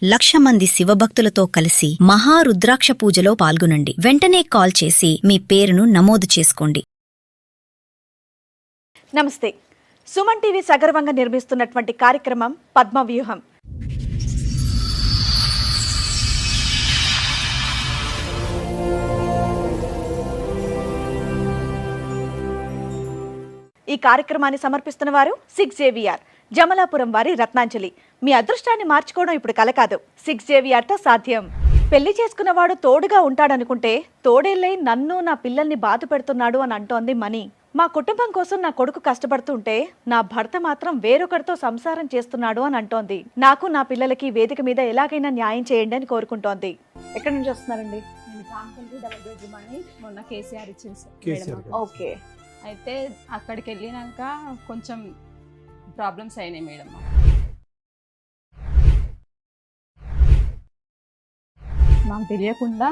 1,00,000 మంది శివభక్తులతో కలిసి మహారుద్రాక్ష పూజలో పాల్గొనండి. వెంటనే కాల్ చేసి మీ పేరును నమోదు చేసుకోండి. నమస్తే. సుమన్ టీవీ సగర్వంగా నిర్మిస్తున్నటువంటి కార్యక్రమం పద్మవ్యూహం. ఈ కార్యక్రమాన్ని సమర్పిస్తున్న వారు 6JVR జమలాపురం వారి రత్నాంజలి. మీ అదృష్టాన్ని మార్చుకోవడం ఇప్పుడు కల కాదు, 6JVRతో సాధ్యం. పెళ్లి చేసుకున్నవాడు తోడుగా ఉంటాడనుకుంటే తోడేళ్ళై నన్ను నా పిల్లల్ని బాధ పెడుతున్నాడు అని అంటోంది మనీ. మా కుటుంబం కోసం నా కొడుకు కష్టపడుతుంటే నా భర్త మాత్రం వేరొకరితో సంసారం చేస్తున్నాడు అని అంటోంది. నాకు నా పిల్లలకి వేదిక మీద ఎలాగైనా న్యాయం చేయండి అని కోరుకుంటోంది. ఎక్కడి నుంచి వస్తున్నారండి? మొన్న కేసీఆర్ ఇచ్చింది. ఓకే. అయితే అక్కడికి వెళ్ళినాక కొంచెం ప్రాబ్లమ్స్ అయినాయి మేడం. మాకు తెలియకుండా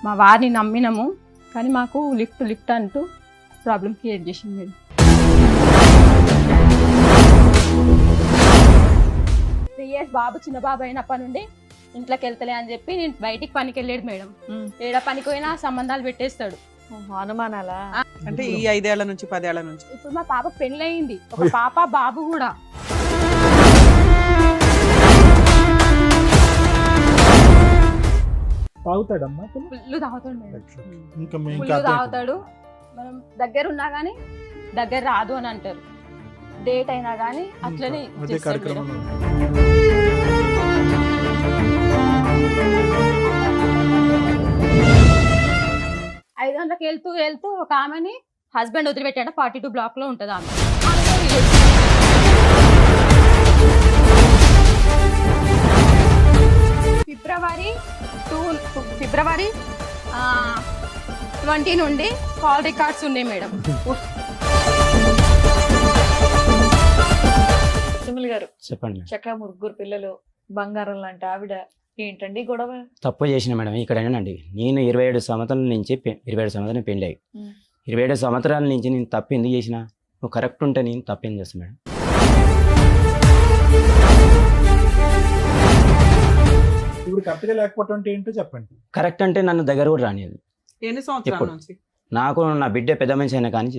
మా వారిని నమ్మినాము, కానీ మాకు లిఫ్ట్ అంటూ ప్రాబ్లం క్రియేట్ చేసింది మేడం. బాబు చిన్న బాబు అయినప్పటి నుండి ఇంట్లోకి వెళ్తలే అని చెప్పి నేను బయటికి పనికి వెళ్ళాడు మేడం. ఏడ పనికి పోయినా సంబంధాలు పెట్టేస్తాడు. అనుమానాలా? అంటే ఈ 5 ఏళ్ల నుంచి 10 ఏళ్ల నుంచి. ఇప్పుడు మా పాప పెళ్ళయింది, ఒక పాప బాబు కూడా. తాగుతాడమ్మా, ఫుల్ తాగుతాడు మేడం. ఫుల్ తాగుతాడు. మనం దగ్గర ఉన్నా గానీ దగ్గర రాదు అని అంటారు. డేట్ అయినా గానీ అట్లనే చేస్తాడు మేడం. 5 గంటలకు వెళ్తూ ఒక ఆమెని హస్బెండ్ వదిలిపెట్టాడు. 42 బ్లాక్ లో ఉంటుంది ఆమె. ఫిబ్రవరి 20 నుండి కాల్ రికార్డ్స్ ఉన్నాయి మేడం. సుమల్ గారు చెప్పండి. చక్కగా 3 పిల్లలు, బంగారం లాంటి ఆవిడ, ఏంటండి గొడవ? తప్పు చేసిన మేడం ఇక్కడేనండి. నేను 27 సంవత్సరాల నుంచి 27 సంవత్సరాలు పెళ్ళి అయ్యి 27 సంవత్సరాల నుంచి నేను తప్పు ఎందుకు చేసిన? నువ్వు కరెక్ట్ ఉంటే నేను తప్పు ఏం చేస్తాను మేడం? ఇప్పుడు కరెక్ట్గా లేకపోవటం అంటే ఏంటో చెప్పండి. కరెక్ట్ అంటే నన్ను దగ్గర కూడా రానిది. ఎన్ని సంవత్సరాల నుంచి? నాకు నా బిడ్డ పెద్ద మనిషి అయినా కానీ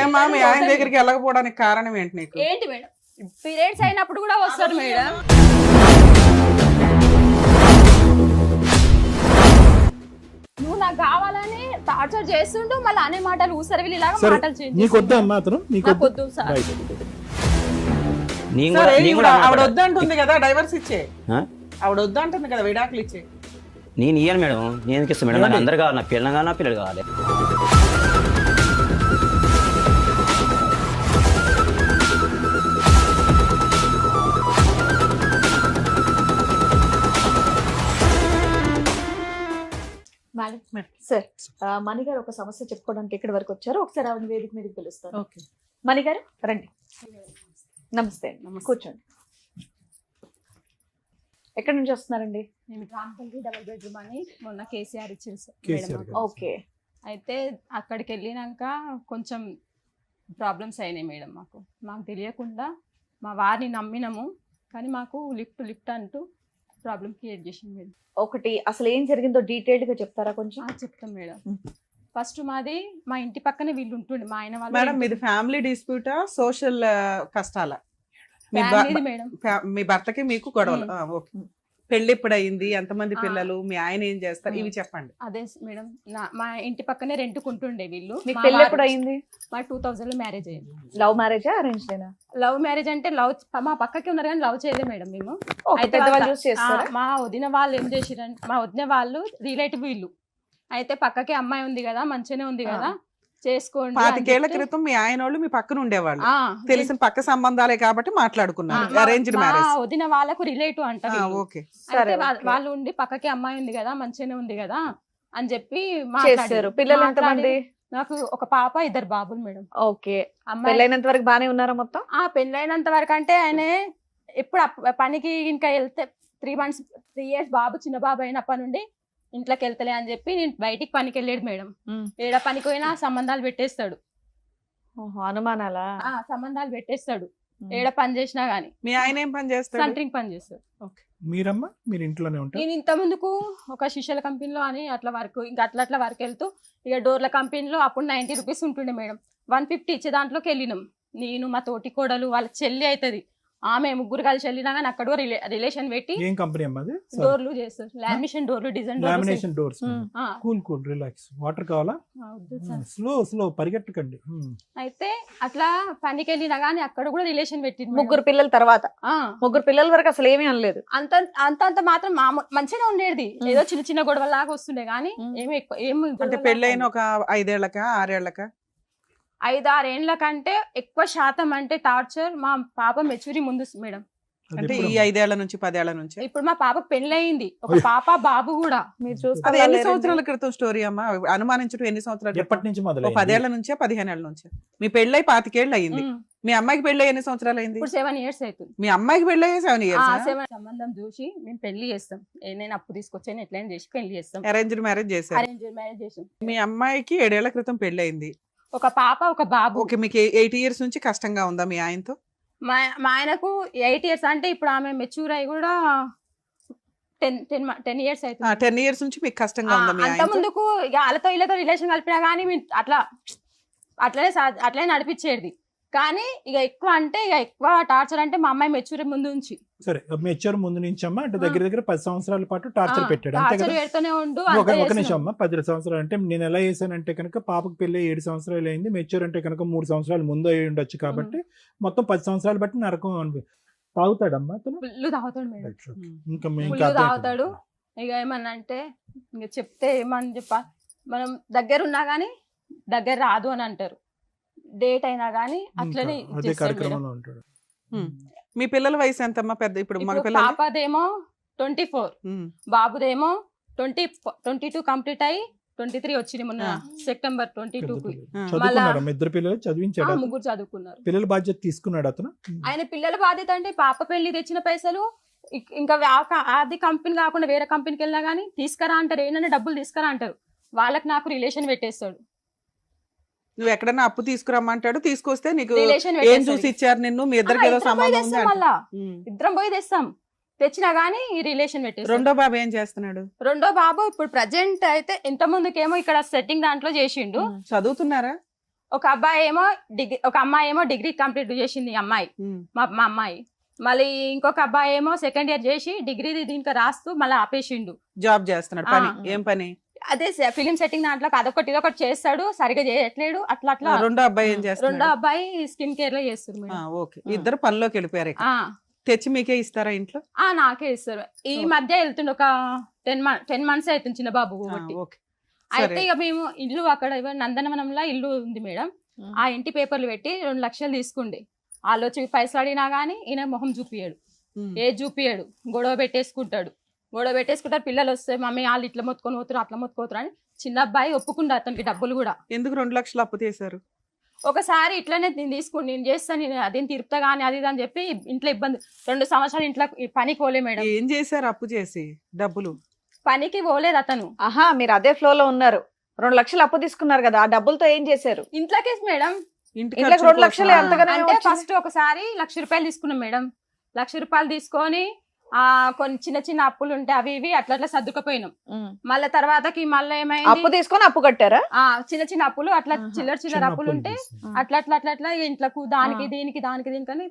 ఏమా మీ ఆయన దగ్గరికి వెళ్ళకపోవడానికి కారణం ఏంటి నీకు? ఏంటి మేడం? పీరియడ్స్ అయినప్పుడు కూడా వస్తారు మేడం. నువ్వు నాకు కావాలని టార్చర్ చేస్తుంటూ మళ్ళీ అనే మాటలు ఊసరవిల్లి లాగా మాటలు చేంజ్. నీకు వద్దా అమ్మా అతను? నాకు వద్దు సార్. ఆవిడ వద్దంటుంది కదా, డైవర్స్ ఇచ్చే. ఆవిడ వద్దంటుంది కదా, విడాకులు ఇచ్చే. నేను ఇయ్యాను మేడం. నేను ఎందుకు ఇస్తాను మేడం? నాకు అందరు కావాలి, నా పిల్లలు కావాలి, నా పిల్లలు కావాలి. సార్, మణిగారు ఒక సమస్య చెప్పుకోవడానికి ఎక్కడి వరకు వచ్చారో ఒకసారి ఆవిడ వేదిక మీదకి పిలుస్తాను. మణిగారు రండి. నమస్తే. కూర్చోండి. ఎక్కడి నుంచి వస్తున్నారండి? మేము రాంపల్లి డబుల్ బెడ్రూమ్ అని మొన్న కేసీఆర్ ఇచ్చింది. ఓకే. అయితే అక్కడికి వెళ్ళినాక కొంచెం ప్రాబ్లమ్స్ అయినాయి మేడం. మాకు తెలియకుండా మా వారిని నమ్మినాము, కానీ మాకు లిఫ్ట్ అంటూ ప్రాబ్లం క్రియేట్ చేసింది మేడం. ఒకటి అసలు ఏం జరిగిందో డీటెయిల్డ్ గా చెప్తారా కొంచెం? చెప్తాం మేడం. ఫస్ట్ మాది మా ఇంటి పక్కనే వీళ్ళు ఉంటుండే, మా ఆయన వాళ్ళు. మేడం మీది ఫ్యామిలీ డిస్ప్యూటా, సోషల్ కష్టాలా? మేడం మీ భర్తకి మీకు గొడవలు? పెళ్లి ఎప్పుడు అయింది? ఎంతమంది పిల్లలు? మీ ఆయన ఏం చేస్తారు? ఇవి చెప్పండి. అదే మేడం, మా ఇంటి పక్కనే రెంట్కుంటుండే వీళ్ళు. పెళ్లి ఎప్పుడు అయింది? మా 2000 లో మ్యారేజ్ అయింది. లవ్ మ్యారేజా అరేంజ్డేనా? లవ్ మ్యారేజ్ అంటే మా పక్కకి ఉన్నారు కానీ లవ్ చేయలేదు మేడం మేము. అయితే మా వదిన వాళ్ళు ఏం చేసిరంటే, మా వదిన వాళ్ళు రిలేటివ్ వీళ్ళు. అయితే పక్కకి అమ్మాయి ఉంది కదా, మంచిగానే ఉంది కదా, చేసుకోండి. 25 ఏళ్ల క్రితం మీ ఆయన వాళ్ళు మీ పక్కన ఉండేవాళ్ళు, తెలిసిన పక్క సంబంధాలే కాబట్టి మాట్లాడుకున్నారు. Arranged marriage. వదిన వాళ్ళకు రిలేటివ్ అంట. వాళ్ళు ఉండి పక్కకి అమ్మాయి ఉంది కదా, మంచిగానే ఉంది కదా అని చెప్పి మాట్లాడారు. పిల్లలు ఎంతమంది? నాకు ఒక పాప, 2 బాబులు మేడం. ఓకే. పెళ్ళైనంత వరకు బానే ఉన్నారా మొత్తం? పెళ్ళైనంత వరకు అంటే ఆయన ఎప్పుడు పనికి ఇంకా వెళ్తే 3 years బాబు చిన్న బాబు అయినప్పటి నుండి ఇంట్లోకి వెళ్తలే అని చెప్పి నేను బయటికి పనికి వెళ్ళాడు మేడం. ఏడ పనికి పోయినా సంబంధాలు పెట్టేస్తాడు. అనుమానాలా? సంబంధాలు పెట్టేస్తాడు ఏడ పని చేసినా గానీ. మీ ఆయన ఏం పని చేస్తాడు? సెంటరింగ్ పని చేస్తాడు. మీరమ్మా మీరు ఇంట్లోనే ఉంటారు? నేను ఇంత ముందుకు ఒక శిష్యుల కంపెనీలో అని అట్లా వర్క్, ఇంకా అట్లా వర్క్ వెళ్తూ ఇక డోర్ల కంపెనీలో అప్పుడు 90 రూపీస్ ఉంటుండే మేడం. 150 ఇచ్చే దాంట్లోకి వెళ్ళినాం. నేను, మా తోటి కోడలు, వాళ్ళ చెల్లి అవుతుంది, ఆమె, ముగ్గురు కలిసి వెళ్ళినా కానీ అక్కడ రిలేషన్ పెట్టి ఏం కంపెనీ అమ్మా అది? డోర్లు చేస్తారు. లామినేషన్ డోర్లు, design lamination doors. Cool relax. Water కావాలా? స్లో పరిగెట్టకండి. అయితే అట్లా పనికి వెళ్ళినా గానీ అక్కడ కూడా రిలేషన్ పెట్టింది. ముగ్గురు పిల్లల తర్వాత, ముగ్గురు పిల్లల వరకు అసలు ఏమీ అనలేదు. అంత మాత్రం మంచిగా ఉండేది. ఏదో చిన్న చిన్న గొడవలాగా వస్తుండే గానీ ఏమి ఎక్కువ ఏమి. అంటే పెళ్ళైన ఒక 5 ఏళ్లకా 6 ఏళ్లకా? 5-6 ఏండ్ల కంటే ఎక్కువ శాతం అంటే టార్చర్ మా పాప మెచ్యూరి ముందు మేడం. అంటే ఈ 5 ఏళ్ల నుంచి 10 ఏళ్ల నుంచి? ఇప్పుడు మా పాప పెళ్ళయింది, ఒక పాప బాబు కూడా. మీరు అది చూసుకోవాలి. ఎన్ని సంవత్సరాల క్రితం స్టోరీ అమ్మా? అనుమానించడం ఎన్ని సంవత్సరాలు? ఎప్పటి నుంచి మొదలు? 10 ఏళ్ల నుంచే 15 ఏళ్ల నుంచి? మీ పెళ్ళై 25 ఏళ్ళు అయింది. మీ అమ్మాయికి పెళ్ళి ఎన్ని సంవత్సరాలు అయింది? ఇప్పుడు 7 years అవుతుంది. మీ అమ్మాయికి పెళ్ళి 7 years? సంబంధం చూసి మేము పెళ్లి చేస్తాం. నేను అప్పు తీసుకొచ్చాను, ఎట్లయినా చేసి పెళ్లి చేస్తాం. అరేంజ్డ్ మ్యారేజ్ చేశారు? అరేంజ్ మ్యారేజ్ చేసాం. మీ అమ్మాయికి 7 ఏళ్ల క్రితం పెళ్లి అయింది. ఒక పాప, ఒక బాబు. ఓకే, మీకు 8 years నుంచి కష్టంగా ఉందా మీ ఆయనతో? మా ఆయనకు 8 years అంటే ఇప్పుడు ఆమె మెచ్యూర్ అయ్యి కూడా 10 years అవుతుంది. 10 years నుంచి మీకు కష్టంగా ఉందా మీ అంత ఆయనతో? ముందుకు ఇక వాళ్ళతో వీళ్ళతో రిలేషన్ కలిపినా కానీ అట్లనే నడిపించేది. కానీ ఇక ఎక్కువ అంటే ఇక ఎక్కువ టార్చర్ అంటే మా అమ్మాయి మెచ్యూర్ ముందు నుంచి. సరే, మెచ్యూర్ ముందు నుంచి అమ్మా, అంటే దగ్గర 10 సంవత్సరాల పాటు టార్చర్ పెట్టాడు అంతే కదా? పెడుతూనే ఉండు. ఒక నిమిషం అమ్మా, 10 సంవత్సరాలు అంటే నేను ఎలా చేశానంటే కనుక పాపకు పెళ్ళి 7 సంవత్సరాలు అయింది, మెచ్యూర్ అంటే కనుక 3 సంవత్సరాలు ముందు అయి ఉండొచ్చు కాబట్టి మొత్తం 10 సంవత్సరాలు బట్టి నరకం తాగుతాడమ్మా అతను? ఫుల్ తాగుతాడు మేడం. ఇంకా ఫుల్ తాగుతాడు. ఇక ఏమన్నా అంటే ఇంక చెప్తే ఏమని మనం దగ్గర ఉన్నా గానీ దగ్గర రాదు అని అంటారు. డేట్ అయినా గానీ అట్లనే అదే కార్యక్రమంలో ఉంటాడు. మీ పిల్లల వయసు ఎంతమ్మా? పెద్ద ఇప్పుడు మగ పిల్లలు? పాపదేమో 24, బాబుదేమో 22 కంప్లీట్ అయ్యి 23 వచ్చింది మొన్న సెప్టెంబర్ 22. చదువుకున్నాడు? ఇద్దరు పిల్లలు చదివించాడు? ముగ్గురు చదువుకున్నారు. పిల్లల బాధ్యత తీసుకున్నాడు అతను? ఆయన పిల్లల బాధ్యత అంటే పాప పెళ్లి తెచ్చిన పైసలు ఇంకా అది కంపెనీ కాకుండా వేరే కంపెనీకి వెళ్ళినా గానీ తీసుకురా అంటారు. ఏంటంటే డబ్బులు తీసుకురా అంటారు. వాళ్ళకి నాకు రిలేషన్ పెట్టేస్తాడు. నువ్వు ఎక్కడన్నా అప్పు తీసుకురమ్మంటాడు, తీసుకొస్తే నీకు రిలేషన్ ఏం చూసి ఇచ్చారు నిన్ను? మీ ఇద్దరికి ఏదో సంబంధం ఉంది. ఇద్దరం పోయి తెస్తాం. తెచ్చినా గానీ ఈ రిలేషన్ పెట్టేస్తాడు. రెండో బాబు ఏం చేస్తున్నాడు? రెండో బాబు ఇప్పుడు ప్రజెంట్ అయితే ఇంత ముందుకేమో ఇక్కడ సెట్టింగ్ దాంట్లో చేసిండు. చదువుతున్నారా? ఒక అబ్బాయి ఏమో ఒక అమ్మాయి ఏమో డిగ్రీ కంప్లీట్ చేసింది అమ్మాయి, మా అమ్మాయి. మళ్ళీ ఇంకొక అబ్బాయి ఏమో 2nd year చేసి డిగ్రీ దీనికి రాస్తూ మళ్ళీ ఆపేసిండు. జాబ్ చేస్తున్నాడు. పని ఏం పని? అదే ఫిలిం సెట్టింగ్ దాంట్లో అదొకటి ఇదొకటి చేస్తాడు, సరిగా చేయట్లేడు. అట్లా రెండో అబ్బాయి ఏం చేస్తాడు? రెండో అబ్బాయి స్కిన్ కేర్ లో చేస్తారు. ఓకే, ఇద్దరు పనిలోకి వెళ్ళిపోయారు. తెచ్చి మీకే ఇస్తారా ఇంట్లో? నాకే ఇస్తారు. ఈ మధ్య వెళ్తుండే ఒక 10 months అవుతుంది చిన్న బాబు. అయితే ఇక మేము ఇల్లు అక్కడ నందనవనంలో ఇల్లు ఉంది మేడం. ఆ ఇంటి పేపర్లు పెట్టి 2 లక్షలు తీసుకుండే. వాళ్ళు వచ్చి పైసలు అడిగినా గానీ ఈయన మొహం చూపియాడు, ఏది చూపియాడు. గొడవ పెట్టేసుకుంటారు. పిల్లలు వస్తే మమ్మీ వాళ్ళు ఇట్లా మొత్తుకొని పోతారు, అట్లా మొత్తుకోతారు అని. చిన్న అబ్బాయి ఒప్పుకుంటా అతనికి డబ్బులు కూడా. ఎందుకు 2 లక్షలు అప్పు చేశారు? ఒకసారి ఇట్లనే నేను చేస్తాను, నేను అదేం తిరుపుతా గానీ అది అని చెప్పి ఇంట్లో ఇబ్బంది. 2 సంవత్సరాలు ఇంట్లో పనికి పోలే మేడం. ఏం చేశారు అప్పు చేసి? డబ్బులు పనికి పోలేదు అతను. మీరు అదే ఫ్లో లో ఉన్నారు. 2 లక్షలు అప్పు తీసుకున్నారు కదా, ఆ డబ్బులతో ఏం చేశారు? ఇంట్లోకే మేడం. ఇంట్లోకి 2 లక్షలు ఎంతగానో అంటే ఫస్ట్ ఒకసారి 1 లక్ష రూపాయలు తీసుకున్నాం మేడం. 1 లక్ష రూపాయలు తీసుకొని కొన్ని చిన్న చిన్న అప్పులు ఉంటే అవి ఇవి అట్లా సర్దుకుపోయినాం. మళ్ళీ తర్వాతకి మళ్ళీ ఏమైంది, అప్పు తీసుకొని అప్పు కట్టారా? చిన్న చిన్న అప్పులు అట్లా చిల్లర అప్పులు ఉంటే అట్లా ఇంట్లకు దానికి దీనికి అని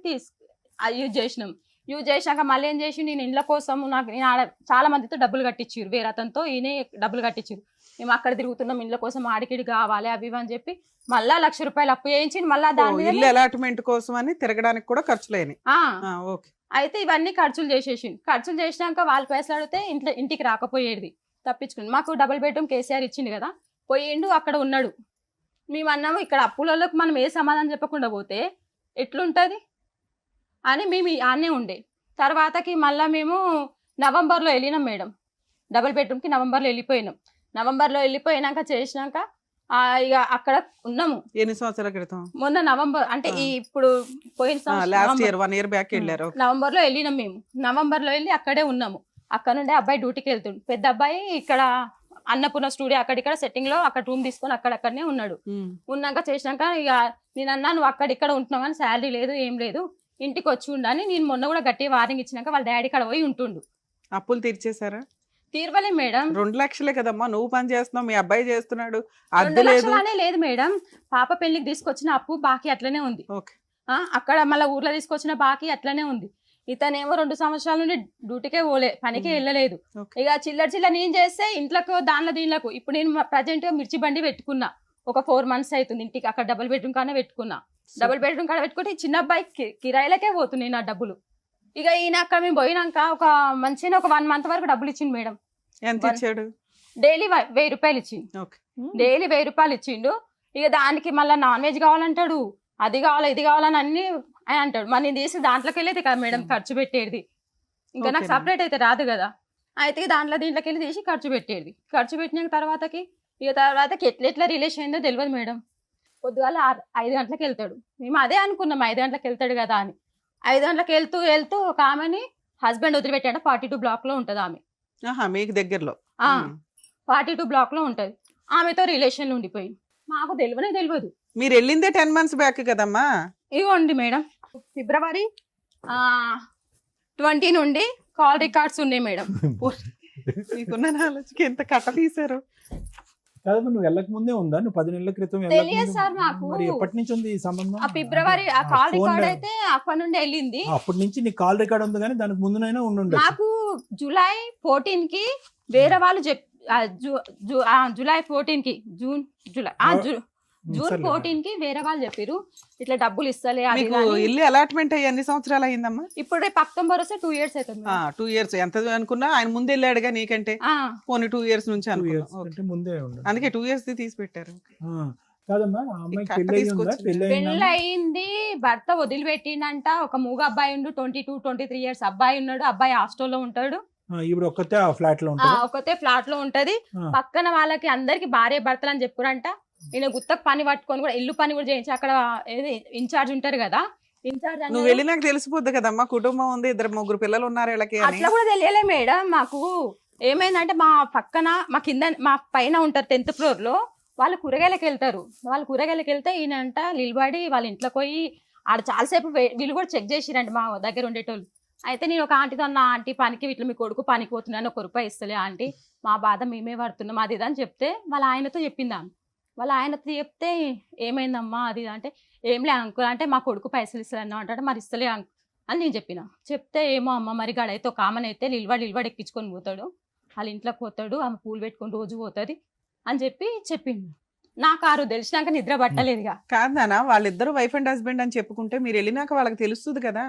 యూజ్ చేసినాం. యూజ్ చేసినాక మళ్ళీ ఏం చేసి నేను ఇండ్ల కోసం నేను చాలా మందితో డబ్బులు కట్టించారు. వేరే అతనితో ఈయనే డబ్బులు కట్టించారు. మేము అక్కడ తిరుగుతున్నాం, ఇండ్ల కోసం ఆడికిడి కావాలి అవి ఇవి అని చెప్పి మళ్ళా 1 లక్ష రూపాయలు అప్పు చేయించి మళ్ళీ దాని ఇల్లు అలాట్మెంట్ కోసం అని తిరగడానికి కూడా ఖర్చులేని. అయితే ఇవన్నీ ఖర్చులు చేసినాక వాళ్ళు పైసలు అడిగితే ఇంటికి రాకపోయేది, తప్పించుకుంది. మాకు డబుల్ బెడ్రూమ్ కేసీఆర్ ఇచ్చింది కదా, పోయిండు అక్కడ ఉన్నాడు. మేము అన్నాము ఇక్కడ అప్పులలోకి మనం ఏ సమాధానం చెప్పకుండా పోతే ఎట్లుంటది అని మేము ఆనే ఉండే. తర్వాతకి మళ్ళీ మేము నవంబర్లో వెళ్ళినాం మేడం. డబుల్ బెడ్రూమ్కి నవంబర్లో వెళ్ళిపోయినాం. నవంబర్లో వెళ్ళిపోయినాక చేసినాక ఇక అక్కడ ఉన్నాము. ఎన్ని సంవత్సరాల క్రితం? మొన్న నవంబర్ అంటే ఇప్పుడు పోయిన లాస్ట్ ఇయర్ 1 year బ్యాక్ వెళ్ళారు. నవంబర్ లో వెళ్ళినాం మేము. నవంబర్ లో వెళ్ళి అక్కడే ఉన్నాము. అక్కడ నుండి అబ్బాయి డ్యూటీకి వెళ్తుండు. పెద్ద అబ్బాయి ఇక్కడ అన్నపూర్ణ స్టూడియో అక్కడిక్కడ సెట్టింగ్ లో అక్కడ రూమ్ తీసుకొని అక్కడక్కడనే ఉన్నాడు. ఉన్నాక చేసినాక ఇక నేను అన్నా నువ్వు అక్కడిక్కడ ఉంటున్నావు కానీ శాలరీ లేదు ఏం లేదు ఇంటికి వచ్చి ఉండని నేను మొన్న కూడా గట్టి వార్నింగ్ ఇచ్చినాక వాళ్ళ డాడీ కాడ పోయి ఉంటుండు. అప్పులు తీర్చేశారా? తీర్వలే మేడం. 2 లక్షలే కదమ్మా, నువ్వు పని చేస్తున్నావు, మీ అబ్బాయి చేస్తున్నాడు, 2 అద్దె లేదు. లక్షలనే లేదు మేడం, పాప పెళ్లికి తీసుకొచ్చిన అప్పు బాకీ అట్లనే ఉంది. ఓకే. అక్కడ మళ్ళీ ఊర్లో తీసుకొచ్చిన బాకీ అట్లనే ఉంది. ఇతనేమో 2 సంవత్సరాల నుండి డ్యూటీకే పోలే, పనికి వెళ్ళలేదు. ఇక చిల్లర నేను చేస్తే ఇంట్లోకి దానిలో దీనిలకు ఇప్పుడు నేను ప్రజెంట్ గా మిర్చి బండి పెట్టుకున్నా, ఒక 4 months అవుతుంది. ఇంటికి అక్కడ డబుల్ బెడ్రూమ్ కానే పెట్టుకున్నా. డబుల్ బెడ్రూమ్ కాడ పెట్టుకుంటే చిన్న అబ్బాయి కిరాయిలకే పోతున్నాయి నా డబ్బులు. ఇక ఈయన అక్కడ మేము పోయినాక ఒక మంచిగా ఒక 1 month వరకు డబ్బులు ఇచ్చిండు మేడం. ఎంత ఇచ్చాడు? డైలీ 1000 రూపాయలు ఇచ్చిండు. డైలీ 1000 రూపాయలు ఇచ్చిండు. ఇక దానికి మళ్ళీ నాన్ వెజ్ కావాలంటాడు, అది కావాలి ఇది కావాలని అన్ని అని అంటాడు. మరి నేను తీసి దాంట్లోకి వెళ్ళేది కదా మేడం ఖర్చు పెట్టేది. ఇంకా నాకు సపరేట్ అయితే రాదు కదా, అయితే దీంట్లోకి వెళ్ళి తీసి ఖర్చు పెట్టేది. ఖర్చు పెట్టిన తర్వాతకి ఎట్లా రిలేషన్ అయిందో తెలియదు మేడం. పొద్దుగాల 5 గంటలకు వెళ్తాడు. మేము అదే అనుకున్నాం 5 గంటలకు వెళ్తాడు కదా అని. 5 గంటలకు వెళ్తూ ఒక ఆమెని హస్బెండ్ వదిలిపెట్టాడు. 42 block లో ఉంటది ఆమె. మీకు దగ్గరలో 42 block లో ఉంటది. ఆమెతో రిలేషన్ ఉండిపోయింది. మాకు తెలియదు. మీరు వెళ్ళిందే 10 months బ్యాక్ కదమ్మా. ఇవ్వండి మేడం, February 20 నుండి కాల్ రికార్డ్స్ ఉన్నాయి మేడం. మీకున్న నాలెడ్జ్కి ఎంత కట్ట తీశారు. కాదమ్మా, నువ్వు వెళ్ళక ముందే ఉందా? నువ్వు 10 నెలల క్రితం తెలియదు సార్ మాకు. మరి ఎప్పటి నుంచి ఉంది ఈ సంబంధం? ఫిబ్రవరి ఆ కాల్ రికార్డ్ అయితే అప్పటి నుండి వెళ్ళింది. అప్పటి నుంచి నీ కాల్ రికార్డ్ ఉంది కానీ దానికి ముందునైనా ఉండు. నాకు July 14 కి వేరే వాళ్ళు July 14 కి జూన్ 14 కి వేరే వాళ్ళు చెప్పారు ఇట్లా డబ్బులు ఇస్తలే. ఇల్లు అలాట్మెంట్ అయ్యి ఎన్ని సంవత్సరాలు అయిందమ్మా? ఇప్పుడు రేపు అక్టోబర్ వస్తే 2 years అవుతుంది. 2 years ఎంత అనుకున్నా ఆయన ముందు వెళ్ళాడుగా నీకంటే, పోనీ 2 years నుంచి అంటే ముందే ఉండు. అందుకే 2 years తీసి పెట్టారు. కాదమ్మా, ఆ అమ్మాయికి పెళ్లి అయింది. భర్త వదిలిపెట్టిండంట. ఒక మూగ అబ్బాయి ఉండు, 22-23 years అబ్బాయి ఉన్నాడు. అబ్బాయి హాస్టల్లో ఉంటాడు. ఇప్పుడు ఒక్కతే ఫ్లాట్ లో ఉంటది. ఒకతే ఫ్లాట్ లో ఉంటది. పక్కన వాళ్ళకి అందరికి భార్య భర్తలు అని చెప్పురంట. ఈయన గుత్తకు పని పట్టుకొని కూడా ఇల్లు పని కూడా చేయించి అక్కడ ఇన్ఛార్జ్ ఉంటారు కదా, ఇన్ఛార్జ్ నువ్వు వెళ్ళి నాకు తెలిసిపోద్ది కదమ్మా, కుటుంబం ఉంది, 2-3 పిల్లలు ఉన్నారు వీళ్ళకి. అట్లా కూడా తెలియలే మేడం. మాకు ఏమైందంటే మా పక్కన మా పైన ఉంటారు 10th floor లో, వాళ్ళు కూరగాయలకు వెళ్తారు. వాళ్ళు కూరగాయలకు వెళ్తే ఈయన అంట నిలబడి వాళ్ళ ఇంట్లోకి పోయి ఆడ చాలాసేపు వీళ్ళు కూడా చెక్ చేసిరంట మా దగ్గర ఉండేటోళ్ళు. అయితే నేను ఒక ఆంటీతో అన్న, ఆంటీ పనికి ఇట్లా మీ కొడుకు పనికి పోతున్నాను, 1 రూపాయి ఇస్తలే ఆంటీ, మా బాధ మేమే పడుతున్నాం అది ఇది అని చెప్తే వాళ్ళ ఆయనతో చెప్పింది ఆమె. వాళ్ళ ఆయనతో చెప్తే ఏమైందమ్మా అది అంటే, ఏంలే అంకుల్ అంటే మా కొడుకు పైసలు ఇస్తలేను అంటే, మరి ఇస్తలే అంకుల్ అని నేను చెప్పిన. చెప్తే ఏమో అమ్మ మరి గాడైతే ఒక ఆమెను అయితే నిలబడి ఎక్కించుకొని పోతాడు, వాళ్ళ ఇంట్లోకి పోతాడు, ఆమె పూలు పెట్టుకొని రోజు పోతుంది అని చెప్పిండు. నాకు ఆరు తెలిసినాక నిద్ర పట్టలేదుగా. కాదనా, వాళ్ళిద్దరు వైఫ్ అండ్ హస్బెండ్ అని చెప్పుకుంటే మీరు వెళ్ళినాక వాళ్ళకి తెలుస్తుంది కదా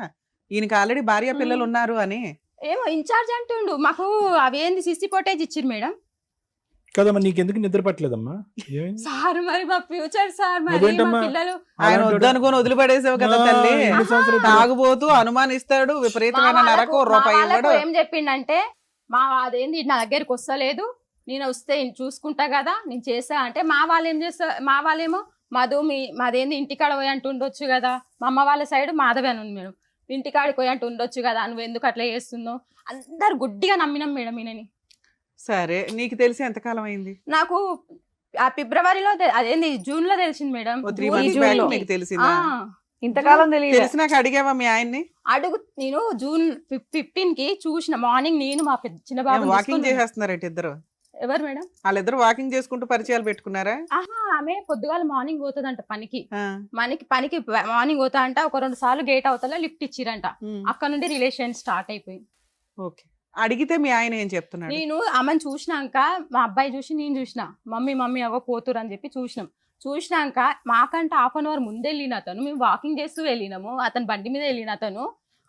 ఈయనకి ఆల్రెడీ భార్య పిల్లలు ఉన్నారు అని. ఏమో ఇన్ఛార్జ్ అంటుండు. మాకు అవేంది సిసి ఫోటేజ్ ఇచ్చిరు మేడం. కదమ్మా, నీకెందుకు నిద్ర పట్టలేదమ్మా? సార్ మరి మా ఫ్యూచర్ సార్, మరి మా పిల్లలు ఆయన వద్దనుకొని వదిలిపడేసావు కదా తల్లి. తాగుబోతూ అనుమానిస్తాడు, విపరీతమైన నరకు రూపాయి ఇవ్వడు. ఏం చెప్పిండంటే, మా అదేంది నా దగ్గరికి వస్తలేదు, నేను వస్తే చూసుకుంటా కదా నేను చేసా అంటే, మా వాళ్ళు ఏం చేస్తారు, మా వాళ్ళేమో మాదేంది ఇంటికాడ పోయి అంటూ ఉండొచ్చు కదా, మా అమ్మ వాళ్ళ సైడ్ మాధవి అని ఉంది మేడం, ఇంటికాడికి పోయి అంటూ ఉండొచ్చు కదా, నువ్వు ఎందుకు అట్లా చేస్తున్నావు, అందరు గుడ్డిగా నమ్మినాం మేడం ఈయనని. సరే, నీకు తెలిసి ఎంతకాలం అయింది? నాకు ఆ ఫిబ్రవరిలో అదేంది జూన్ లో తెలిసింది మేడం. 3 months back మీకు తెలిసిందా? ఇంతకాలం తెలిసి నాకు అడిగావా మీ ఆయన్ని? నేను June 15 కి చూసిన మార్నింగ్, నేను మా చిన్న బాబు వాకింగ్ చేసేస్తున్నారంటే ఇద్దరు. ఎవరు మేడం? వాళ్ళిద్దరు వాకింగ్ చేసుకుంటూ పరిచయాలు పెట్టుకున్నారా? ఆమె పొద్దుగాల మార్నింగ్ పోతుందంట పనికి మార్నింగ్ పోతా అంట. ఒక 2 సార్లు గేట్ అవతల లిఫ్ట్ ఇచ్చిరంట. అక్కడ నుండి రిలేషన్ స్టార్ట్ అయిపోయింది. ఓకే, అడిగితే మీ ఆయన ఏం చెప్తున్నాడు? నేను ఆమెను చూసినాక మా అబ్బాయి చూసి నేను చూసిన, మమ్మీ అవో పోతురు అని చెప్పి చూసినాక మాకంటే 1/2 hour ముందు వెళ్ళిన అతను, మేము వాకింగ్ చేస్తూ వెళ్ళినాము, అతను బండి మీద వెళ్ళిన అతను,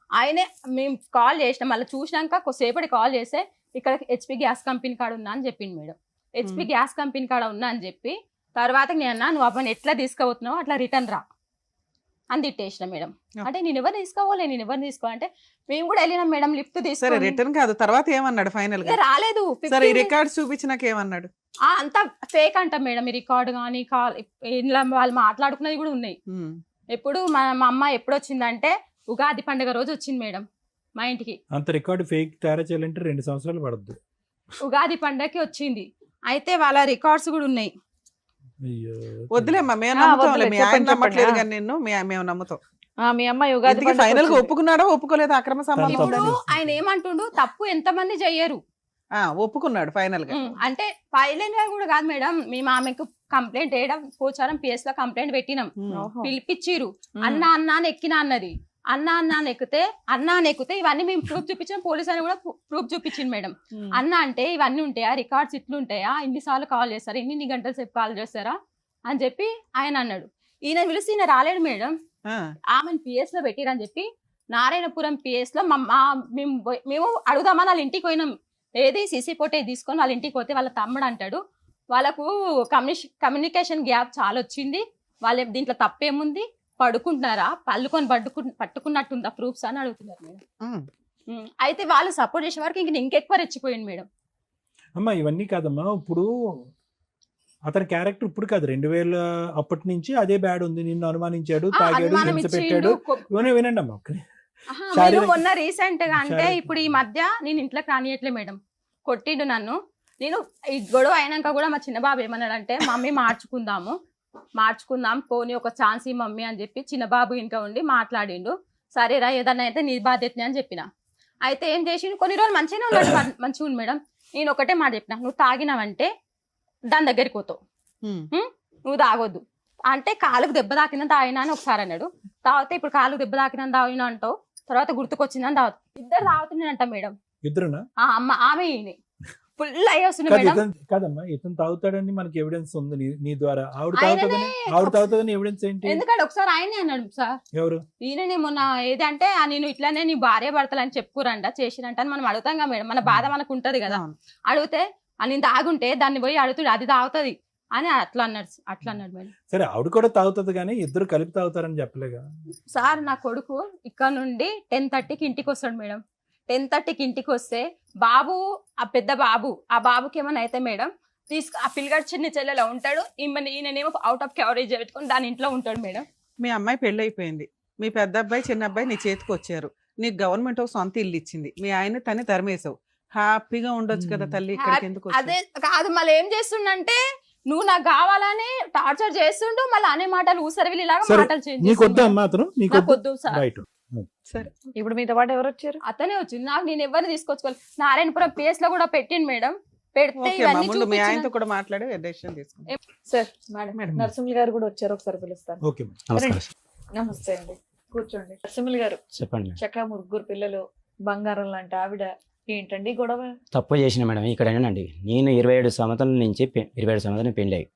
ఆయనే మేము కాల్ చేసినాం. మళ్ళీ చూసినాక కొద్దిసేపటి కాల్ చేస్తే ఇక్కడ హెచ్పి గ్యాస్ కంపెనీ కాడ ఉన్నా అని చెప్పింది మేడం. హెచ్పి గ్యాస్ కంపెనీ కాడ ఉన్నా అని చెప్పి తర్వాత నేను అన్నా, నువ్వు అబ్బాయిని ఎట్లా తీసుకుపోతున్నావు అట్లా రిటర్న్ రా అని తిట్టేసిన మేడం. అంటే నేను ఎవరు తీసుకోవాలంటే మేము కూడా వెళ్ళినాం మేడం లిఫ్ట్ తీసుకొని. రిటర్న్ కాదు, తర్వాత ఏమన్నాడు ఫైనల్ గా? రాలేదు. రికార్డ్స్ చూపించినాక ఏమన్నాడు? అంతా ఫేక్ అంట మేడం, ఈ రికార్డ్ కానీ కాల్ వాళ్ళు మాట్లాడుకున్నది కూడా ఉన్నాయి. ఎప్పుడు మా అమ్మ ఎప్పుడు వచ్చిందంటే ఉగాది పండుగ రోజు వచ్చింది మేడం మా ఇంటికి. అంత రికార్డు ఫేక్ తయారు చేయాలంటే 2 సంవత్సరాలు పడుతుంది. ఉగాది పండుగకి వచ్చింది. అయితే వాళ్ళ రికార్డ్స్ కూడా ఉన్నాయి. అయ్యో. వద్దులేమ్మా మేము ఆ, నమ్ముతాంలే. వద్దులే, మీ ఆయన చెప్పండి, నమ్మట్లేదు చెప్పండి. కానీ నిన్ను మేము నమ్ముతాం. మీ అమ్మాయి ఉగాది ఇంతకీ పండగకి ఫైనల్ గా వచ్చింది. ఒప్పుకున్నాడా ఒప్పుకోలేదా అక్రమ సంబంధం ఇప్పుడు ఉందని? ఆయన ఏమంటుండు, తప్పు ఎంతమంది చెయ్యరు. ఒప్పుకున్నాడు ఫైనల్ గా. అంటే ఫైనల్ గా కూడా కాదు మేడం, మేము ఆమెకు కంప్లైంట్ వేయడం పోచారం PS లో కంప్లైంట్ పెట్టినాం. ఓహో. పిలిపించిరు. ఉమ్. అన్న అని ఎక్కినా అన్నది. అన్న అని ఎక్కితే ఇవన్నీ మేము ప్రూఫ్ చూపించాం. పోలీస్ అని కూడా ప్రూఫ్ చూపించింది మేడం. ఉమ్. అన్న అంటే ఇవన్నీ ఉంటాయా, రికార్డ్స్ ఇట్లు ఉంటాయా, ఇన్నిసార్లు కాల్ చేస్తారా, ఇన్ని గంటల సేపు కాల్ చేస్తారా అని చెప్పి ఆయన అన్నాడు. ఈయన పిలిచి ఈయన రాలేడు మేడం. ఆమెను PS లో పెట్టిరని చెప్పి నారాయణపురం PS లో మేము అడుగుదామని వాళ్ళ ఇంటికి పోయినాం. ఏది సీసీ ఫోటేజ్ తీసుకొని వాళ్ళ ఇంటికి పోతే వాళ్ళ తమ్ముడు అంటాడు, వాళ్ళకు కమ్యూనికేషన్ గ్యాప్ చాలా వచ్చింది, వాళ్ళ దీంట్లో తప్పేముంది, పడుకుంటున్నారా, పట్టుకున్నట్టుందా ప్రూఫ్స్ అని అడుగుతున్నారు మేడం. అయితే వాళ్ళు సపోర్ట్ చేసే వరకు ఇంకెక్కువ రెచ్చిపోయింది మేడం. అమ్మా ఇవన్నీ కాదమ్మా, ఇప్పుడు అతని క్యారెక్టర్ ఇప్పుడు కాదు, 2000 అప్పటి నుంచి అదే బ్యాడ్ ఉంది. నిన్ను అనుమానించాడు, తాగాడు, అనుమానం హింస ఇచ్చిండు. పెట్టాడు. వినండి అమ్మా. మీరు శారీరక- మొన్న రీసెంట్ గా అంటే శారీరక- ఇప్పుడు ఈ మధ్య నేను ఇంట్లోకి రానియట్లే మేడం. కొట్టిండు నన్ను. నేను ఈ గొడవ అయినాక కూడా మా చిన్న బాబు ఏమన్నాడంటే, మమ్మీ మార్చుకుందాం పోనీ ఒక ఛాన్స్ ఈ మమ్మీ అని చెప్పి చిన్న బాబు ఇంకా ఉండి మాట్లాడిండు. సరేరా ఏదన్నా అయితే నీ బాధ్యతనే అని చెప్పిన. అయితే ఏం చేసిండు, కొన్ని రోజులు మంచిగానే ఉన్నాడు, మంచిగా ఉంది మేడం. నేను ఒకటే మాట చెప్పిన, నువ్వు తాగినావంటే దాని దగ్గరికి పోతావు, నువ్వు తాగొద్దు అంటే కాలుకు దెబ్బ తాకినా తాగినా అని ఒకసారి అన్నాడు. తాగితే ఇప్పుడు కాలుకు దెబ్బ తాకినా తాగినా అంటావు, తర్వాత గుర్తుకొచ్చిందని తాగుతా. ఇద్దరు తాగుతున్నానంట మేడం. ఇద్దరునా? ఆమె ఫుల్ అయ్యి వస్తుంది మేడం. కాదమ్మా, ఇతను తాగుతాడని మనకి ఎవిడెన్స్ ఉంది నీ ద్వారా. ఆవిడ ఆయననే తాగుతుందని ఎవిడెన్స్ ఏంటి? ఎందుకంటే ఒకసారి ఆయనే అన్నాడు సార్, ఎవరు? ఈయననే మొన్న ఏదంటే నేను ఇట్లానే నీ భార్య భర్తలు అని చెప్పుకోరంట, చేసిరంట అని మనం అడుగుతాం కదా మేడం. మన బాధ మనకు ఉంటది కదా. అడిగితే నేను తాగుంటే దాన్ని పోయి అడుగుతాడు, అది తాగుతుంది అని అట్లా అన్నాడు మేడం. సరే, ఆవిడ కూడా తాగుతుంది కానీ ఇద్దరు కలిపి తాగుతారని చెప్పలేగా సార్. నా కొడుకు ఇక్కడ నుండి 10:30కి ఇంటికి వస్తాడు మేడం. 10:30కి ఇంటికి వస్తే బాబు, ఆ పెద్ద బాబు, ఆ బాబుకి ఏమైనా అయితే మేడం ఆ పిల్లగాడు చిన్న చెల్లెలో ఉంటాడు, ఈయననేమో అవుట్ ఆఫ్ కవరేజ్ పెట్టుకొని దాని ఇంట్లో ఉంటాడు మేడం. మీ అమ్మాయి పెళ్లి అయిపోయింది, మీ పెద్ద అబ్బాయి చిన్న అబ్బాయి నీ చేతికి వచ్చారు, నీకు గవర్నమెంట్ ఒక సొంత ఇల్లు ఇచ్చింది, మీ ఆయన తనే తరిమేసావు. హ్యాపీగా ఉండొచ్చు కదా తల్లి, ఇక్కడికి ఎందుకు వచ్చావు? అదే కాదు, మళ్ళీ ఏం చేస్తుండంటే నువ్వు నాకు కావాలని టార్చర్ చేస్తుండు, మళ్ళీ అనే మాటలు ఊసరవిలి లాగా సరే, మాటలు చేంజ్ నీకు వద్దా అమ్మా అతను? నీకు వద్దు సార్. రైట్. సరే, ఇప్పుడు మీతో పాటు ఎవరు వచ్చారు? అతనే వచ్చింది. నాకు నేను ఎవరిని తీసుకొచ్చుకోవాలి. నారాయణపురం PS లో కూడా పెట్టిండు మేడం. పెడితే ఓకే అమ్మా, ఇవన్నీ ముందు మీ ఆయనతో చూపించిన కూడా మాట్లాడి డెసిషన్ తీసుకుంటాం. సార్ మేడం నరసింహులు గారు కూడా వచ్చారు, ఒకసారి పిలుస్తాను. ఓకే. నమస్కారం. నమస్తే అండి, కూర్చోండి. నరసింహులు గారు, చెప్పండి మేడం. చక్కగా 3 పిల్లలు, బంగారం లాంటి ఆవిడ, ఏంటండి గొడవ? తప్పు చేసిన మేడం ఇక్కడేనండి. నేను 27 సంవత్సరాల నుంచి 27 సంవత్సరాలు పెళ్ళి అయ్యి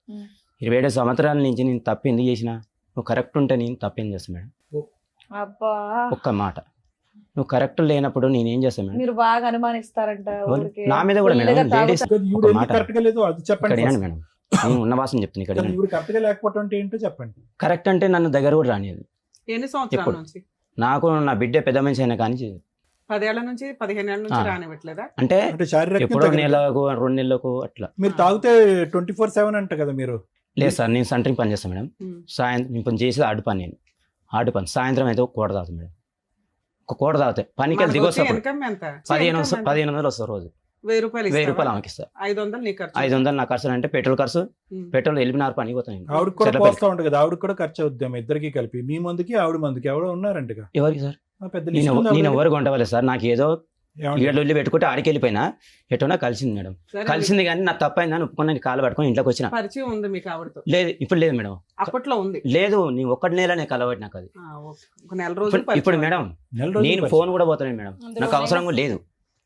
27 సంవత్సరాల నుంచి నేను తప్పు ఎందుకు చేసిన? నువ్వు కరెక్ట్ ఉంటే నేను తప్పేం చేస్తాను మేడం? అబ్బా, ఒక్క మాట, నువ్వు కరెక్ట్ లేనప్పుడు నేనేం చేస్తాను మేడం? మీరు బాగా అనుమానిస్తారంట ఊరికే. నా మీద కూడా మేడం, ఫుల్గా లేడీస్ ఈవిడ ఒక ఎందుకు మాట కరెక్ట్ గా లేదు అది చెప్పండి. ఇక్కడ మేడం, నేను ఉన్న వాసన చెప్తాను. ఇక్కడ ఈవిడ కరెక్ట్ గా లేకపోవడం అంటే ఏంటో చెప్పండి. కరెక్ట్ అంటే నన్ను దగ్గర కూడా రానియదు. ఎన్ని సంవత్సరాల ఎప్పుడు? నుంచి? నాకు నా బిడ్డ పెద్ద మనిషి అయినా కానీ 10 ఏళ్ల నుంచి 15 ఏళ్ల నుంచి ఆ. రానివ్వట్లేదా? అంటే అంటే శారీరకంగా ఎప్పుడో తగ్గదు. నెలకు 2 నెలలకు అట్లా. మీరు తాగితే 24/7 అంట కదా మీరు? లేదు సార్, నేను సెంటరింగ్ పని చేస్తాను మేడం. ఉమ్. సాయంత్రం ఇప్పుడు చేసేది ఆడు పని. సాయంత్రం అయితే ఒక కోట తాగుతాను మేడం. ఒక కోట తాగుతాయి పనికి వెళ్ళి దిగొస్తా. ఇన్కమ్ ఎంత? 1500 వస్తారు రోజు. 1000 రూపాయలు 1000 ఇస్తావా? రూపాయలు ఆమెకి ఇస్తా. 500 నీ ఖర్చు. 500 నా ఖర్చు అంటే పెట్రోల్ ఖర్చు. ఉమ్. పెట్రోల్ వెళ్ళినారు పనికి పోతాను నేను. ఆవిడ కూడా చెట్లపల్లి. పోస్తా ఉంటుంది కదా, ఆవిడ కూడా ఖర్చు అవుద్దాం ఇద్దరికి కలిపి. మీ మందుకి ఆవిడ మందుకి ఎవడో ఉన్నారంటగా ఎవరికి సార్? పెద్ద నేను లిస్ట్ ఉందా నేను ఆవిడ? ఎవరు కొంటవాలేదు సార్. నాకు ఏదో ఏమండి? ఏళ్ళు వెళ్ళి పెట్టుకుంటే ఆడికి వెళ్ళిపోయినా ఎటోనా కలిసింది మేడం. సరే, కలిసింది కానీ నా తప్పైందని ఒప్పుకొని కాలు పట్టుకొని ఇంట్లోకి వచ్చిన. పరిచయం ఉంది మీకు ఆవిడతో? లేదు, ఇప్పుడు లేదు మేడం. అప్పట్లో ఉంది. లేదు, నీ ఒక్కటి నెలనే కలవట్టి నాకు అది. ఆ, ఓకే. ఒక నెల రోజులు ఇప్పుడు పరిచయం. మేడం నెల రోజులు నేను పరిచయం. ఫోన్ కూడా పోతాను మేడం, నాకు అవసరం కూడా లేదు.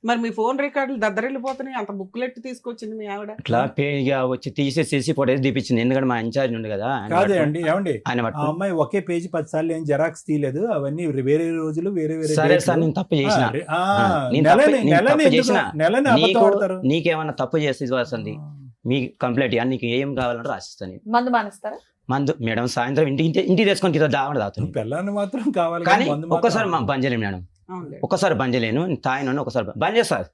మరి మీ ఫోన్ రికార్డులు దద్దరిల్లిపోతున్నాయి, అంత బుక్లెట్ తీసుకొచ్చింది మీ ఆవిడ. ఇట్లా పేగా వచ్చి తీసేసి ఫోటోస్ తీపించింది. ఎందుకంటే మా ఇన్ఛార్జ్ ఉంది కదా, ఆయన కాదే పట్టుకొని- అండి, ఏమండి ఆయన ఆ పట్టుకొని- అమ్మాయి ఒకే పేజీ 10 సార్లు ఏం జెరాక్స్ తీయలేదు. అవన్నీ వేరే రోజులు వేరే వేరే సరే డేట్లు. సార్, నేను తప్పు చేసిన. ఆ, నేను నెలని తప్పు- నేను నెలని తప్పు ఎందుకు- చేసిన. నెలని అబద్ధం నీకు ఆడతారు. నీకేమన్నా తప్పు చేస్తే ఇది వస్తుంది మీ కంప్లైంట్ ఇవ్వాలి, నీకు ఏం కావాలంటే రాసిస్తాను. మందు మానేస్తారా? మందు మేడం సాయంత్రం ఇంటికి తెచ్చుకొని దావడం తాగుతాను. పిల్లని మాత్రం కావాలి కానీ మందు మాత్రం ఒక్కసారి బంద్ చేయలేను మేడం. అవునులే. ఒక్కసారి బంద్ చేయలేను, తాగినాను ఒకసారి బంద్ చేస్తాను.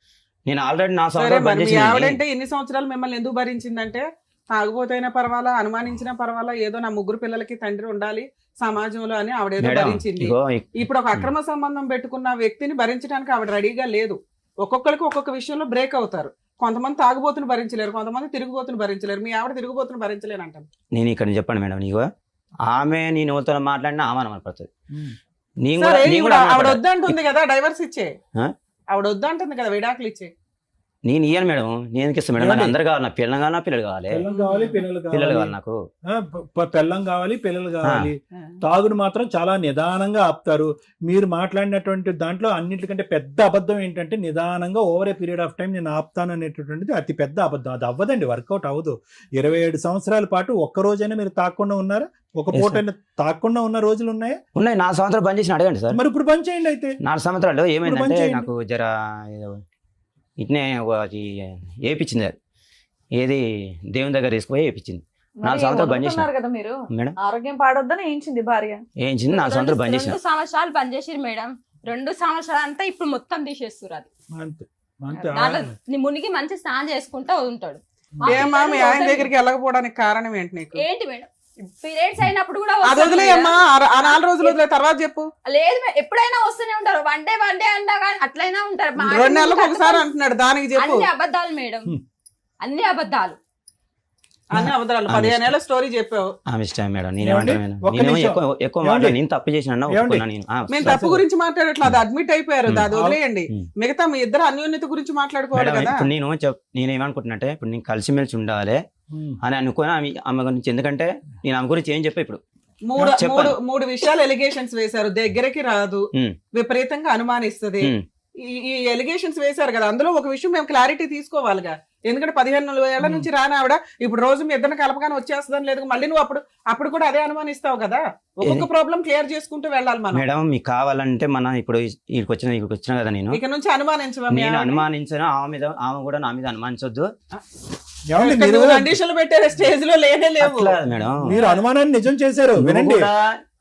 నేను ఆల్రెడీ నా సరే, సంవత్సరం మరి బంద్ మీ చేసి ఆవిడంటే ఎన్ని సంవత్సరాలు మిమ్మల్ని ఎందుకు భరించిందంటే, తాగుపోతైనా పర్వాలా, అనుమానించినా పర్వాలా, ఏదో నా 3 పిల్లలకి తండ్రి ఉండాలి సమాజంలో అని ఆవిడేదో మేడం భరించింది. ఇగో ఇప్పుడు ఒక అక్రమ సంబంధం పెట్టుకున్న వ్యక్తిని భరించడానికి ఆవిడ రెడీగా లేదు. ఒక్కొక్కరికి ఒక్కొక్క విషయంలో బ్రేక్ అవుతారు. కొంతమంది తాగుబోతుని భరించలేరు, కొంతమంది తిరుగుబోతుని భరించలేరు. మీ ఆవిడ తిరుగుబోతుని భరించలేను అంటాను. నేను ఇక్కడ చెప్పండి మేడం, నీకు ఆమె నేను ఎవరితో మాట్లాడినా ఆమె అనపడుతుంది. నేను సరే, కూడా ఇప్పుడు ఆవిడ వద్దంటుంది కదా డైవర్స్ ఇచ్చే, ఆ? ఆవిడ వద్దంటుంది కదా విడాకులు ఇచ్చే. నేను ఇయ్యాను మేడం, నేను ఎందుకు ఇస్తాను మేడం? నాకు అందరు కావాలి, నాకు పిల్లలు కావాలి, పిల్లలు కావాలి, పిల్లలు కావాలి, పిల్లలు పిల్లలు కావాలి, కావాలి నాకు. పెళ్ళం కావాలి, పిల్లలు కావాలి. తాగుడు మాత్రం చాలా నిదానంగా ఆపుతారు. మీరు మాట్లాడినటువంటి దాంట్లో అన్నిటికంటే పెద్ద అబద్ధం ఏంటంటే నిదానంగా over a period of time నేను ఆపుతాను అనేటటువంటిది అతి పెద్ద అబద్ధం. అది అవ్వదండి, వర్కౌట్ అవ్వదు. 27 సంవత్సరాల పాటు ఒక్క రోజైనా మీరు తాకుండా ఉన్నారా? ఒక పూట తాకుండా ఉన్న రోజులు ఉన్నాయా? ఉన్నాయి. 4 సంవత్సరాలు బంద్ చేసి అడగండి సార్. మరి ఇప్పుడు బంద్ చేయండి అయితే. 4 సంవత్సరాలు ఏమైందంటే చేయండి. నాకు జర ఇట్నే అది వేయించింది, అది ఏది దేవుని దగ్గర తీసుకుపోయి వేయించింది. 4 సంవత్సరాలు బంద్ చేసిన కదా మీరు, మేడం, ఆరోగ్యం పాడొద్దని ఏంచింది భార్య. వేయించింది. 4 సంవత్సరాలు బంద్ చేసిన. 2 సంవత్సరాలు బంద్ చేసిరు మేడం. 2 సంవత్సరాలు అంతా ఇప్పుడు మొత్తం తీసేస్తారు. అది అంతే అంతే. దాంట్లో మునిగి మంచి స్నానం చేసుకుంటా ఉంటాడు. ఏమా మీ ఆయన దగ్గరికి వెళ్ళకపోవడానికి కారణం ఏంటి నీకు? ఏంటి మేడం, పీరియడ్స్ అయినప్పుడు కూడా అది వస్తారు వదిలేయమ్మా, మేడం. ఆ 4 రోజులు వదిలే, తర్వాత చెప్పు. లేదు మేడం, ఎప్పుడైనా వస్తూనే ఉంటారు. వన్ డే అంటా కానీ అట్లయినా ఉంటారు. 2 నెలలకు ఒకసారి అంటున్నాడు, దానికి చెప్పు. అన్ని అబద్ధాలు మేడం, అన్ని అబద్ధాలు. అన్ని అబద్ధాలు. 15 ఏళ్ళ స్టోరీ చెప్పావు. ఆమె ఇష్టం మేడం. ఏమండి? నేనేమంటాను మేడం, ఒక్క నేను నిమిషం. ఎక్కువ మాట్లాడి నేను తప్పు చేసిన ఏమండి? ఒప్పుకున్నా నేను. మేము తప్పు గురించి మాట్లాడట్లేదు, అది అడ్మిట్ అయిపోయారు, అది వదిలేయండి. ఉమ్. మిగతా మీ ఇద్దరు అన్యోన్యత గురించి మాట్లాడుకోవాలి మేడం, కదా. ఇప్పుడు నేను ఏమనుకుంటున్నట్టే, ఇప్పుడు నేను కలిసిమెలిసి ఉండాలి అని అనుకుని ఆమె గురించి, ఎందుకంటే నేను ఆమె గురించి ఏం చెప్పా ఇప్పుడు చెప్పాను. మూడు విషయాలు ఎలిగేషన్స్ వేశారు. దగ్గరికి రాదు, ఉమ్. విపరీతంగా అనుమానిస్తది. ఉమ్. ఈ ఎలిగేషన్స్ వేశారు కదా, అందులో ఒక విషయం మేము క్లారిటీ తీసుకోవాలిగా. ఎందుకంటే 15 ఏళ్ల నుంచి రాని ఆవిడ ఇప్పుడు రోజు మీ ఇద్దరిని కలపగానే వచ్చేస్తుందని లేదు, మళ్ళీ నువ్వు అప్పుడు కూడా అదే అనుమానిస్తావు కదా. ఒక్కొక్క ప్రాబ్లం క్లియర్ చేసుకుంటూ వెళ్ళాలి మనం. మేడం, మీకు కావాలంటే మన ఇప్పుడు ఇక్కడికి వచ్చిన కదా, నేను ఇక నుంచి అనుమానించవా? నేను అనుమానించిన ఆమె కూడా నా మీద అనుమానించొద్దు. ఏమండి, మీరు కండిషన్లు పెట్టే స్టేజ్ లో లేనే లేవు. అట్లా మేడం, మీరు అనుమానాన్ని నిజం చేశారు. నువ్వు వినండి, కూడా,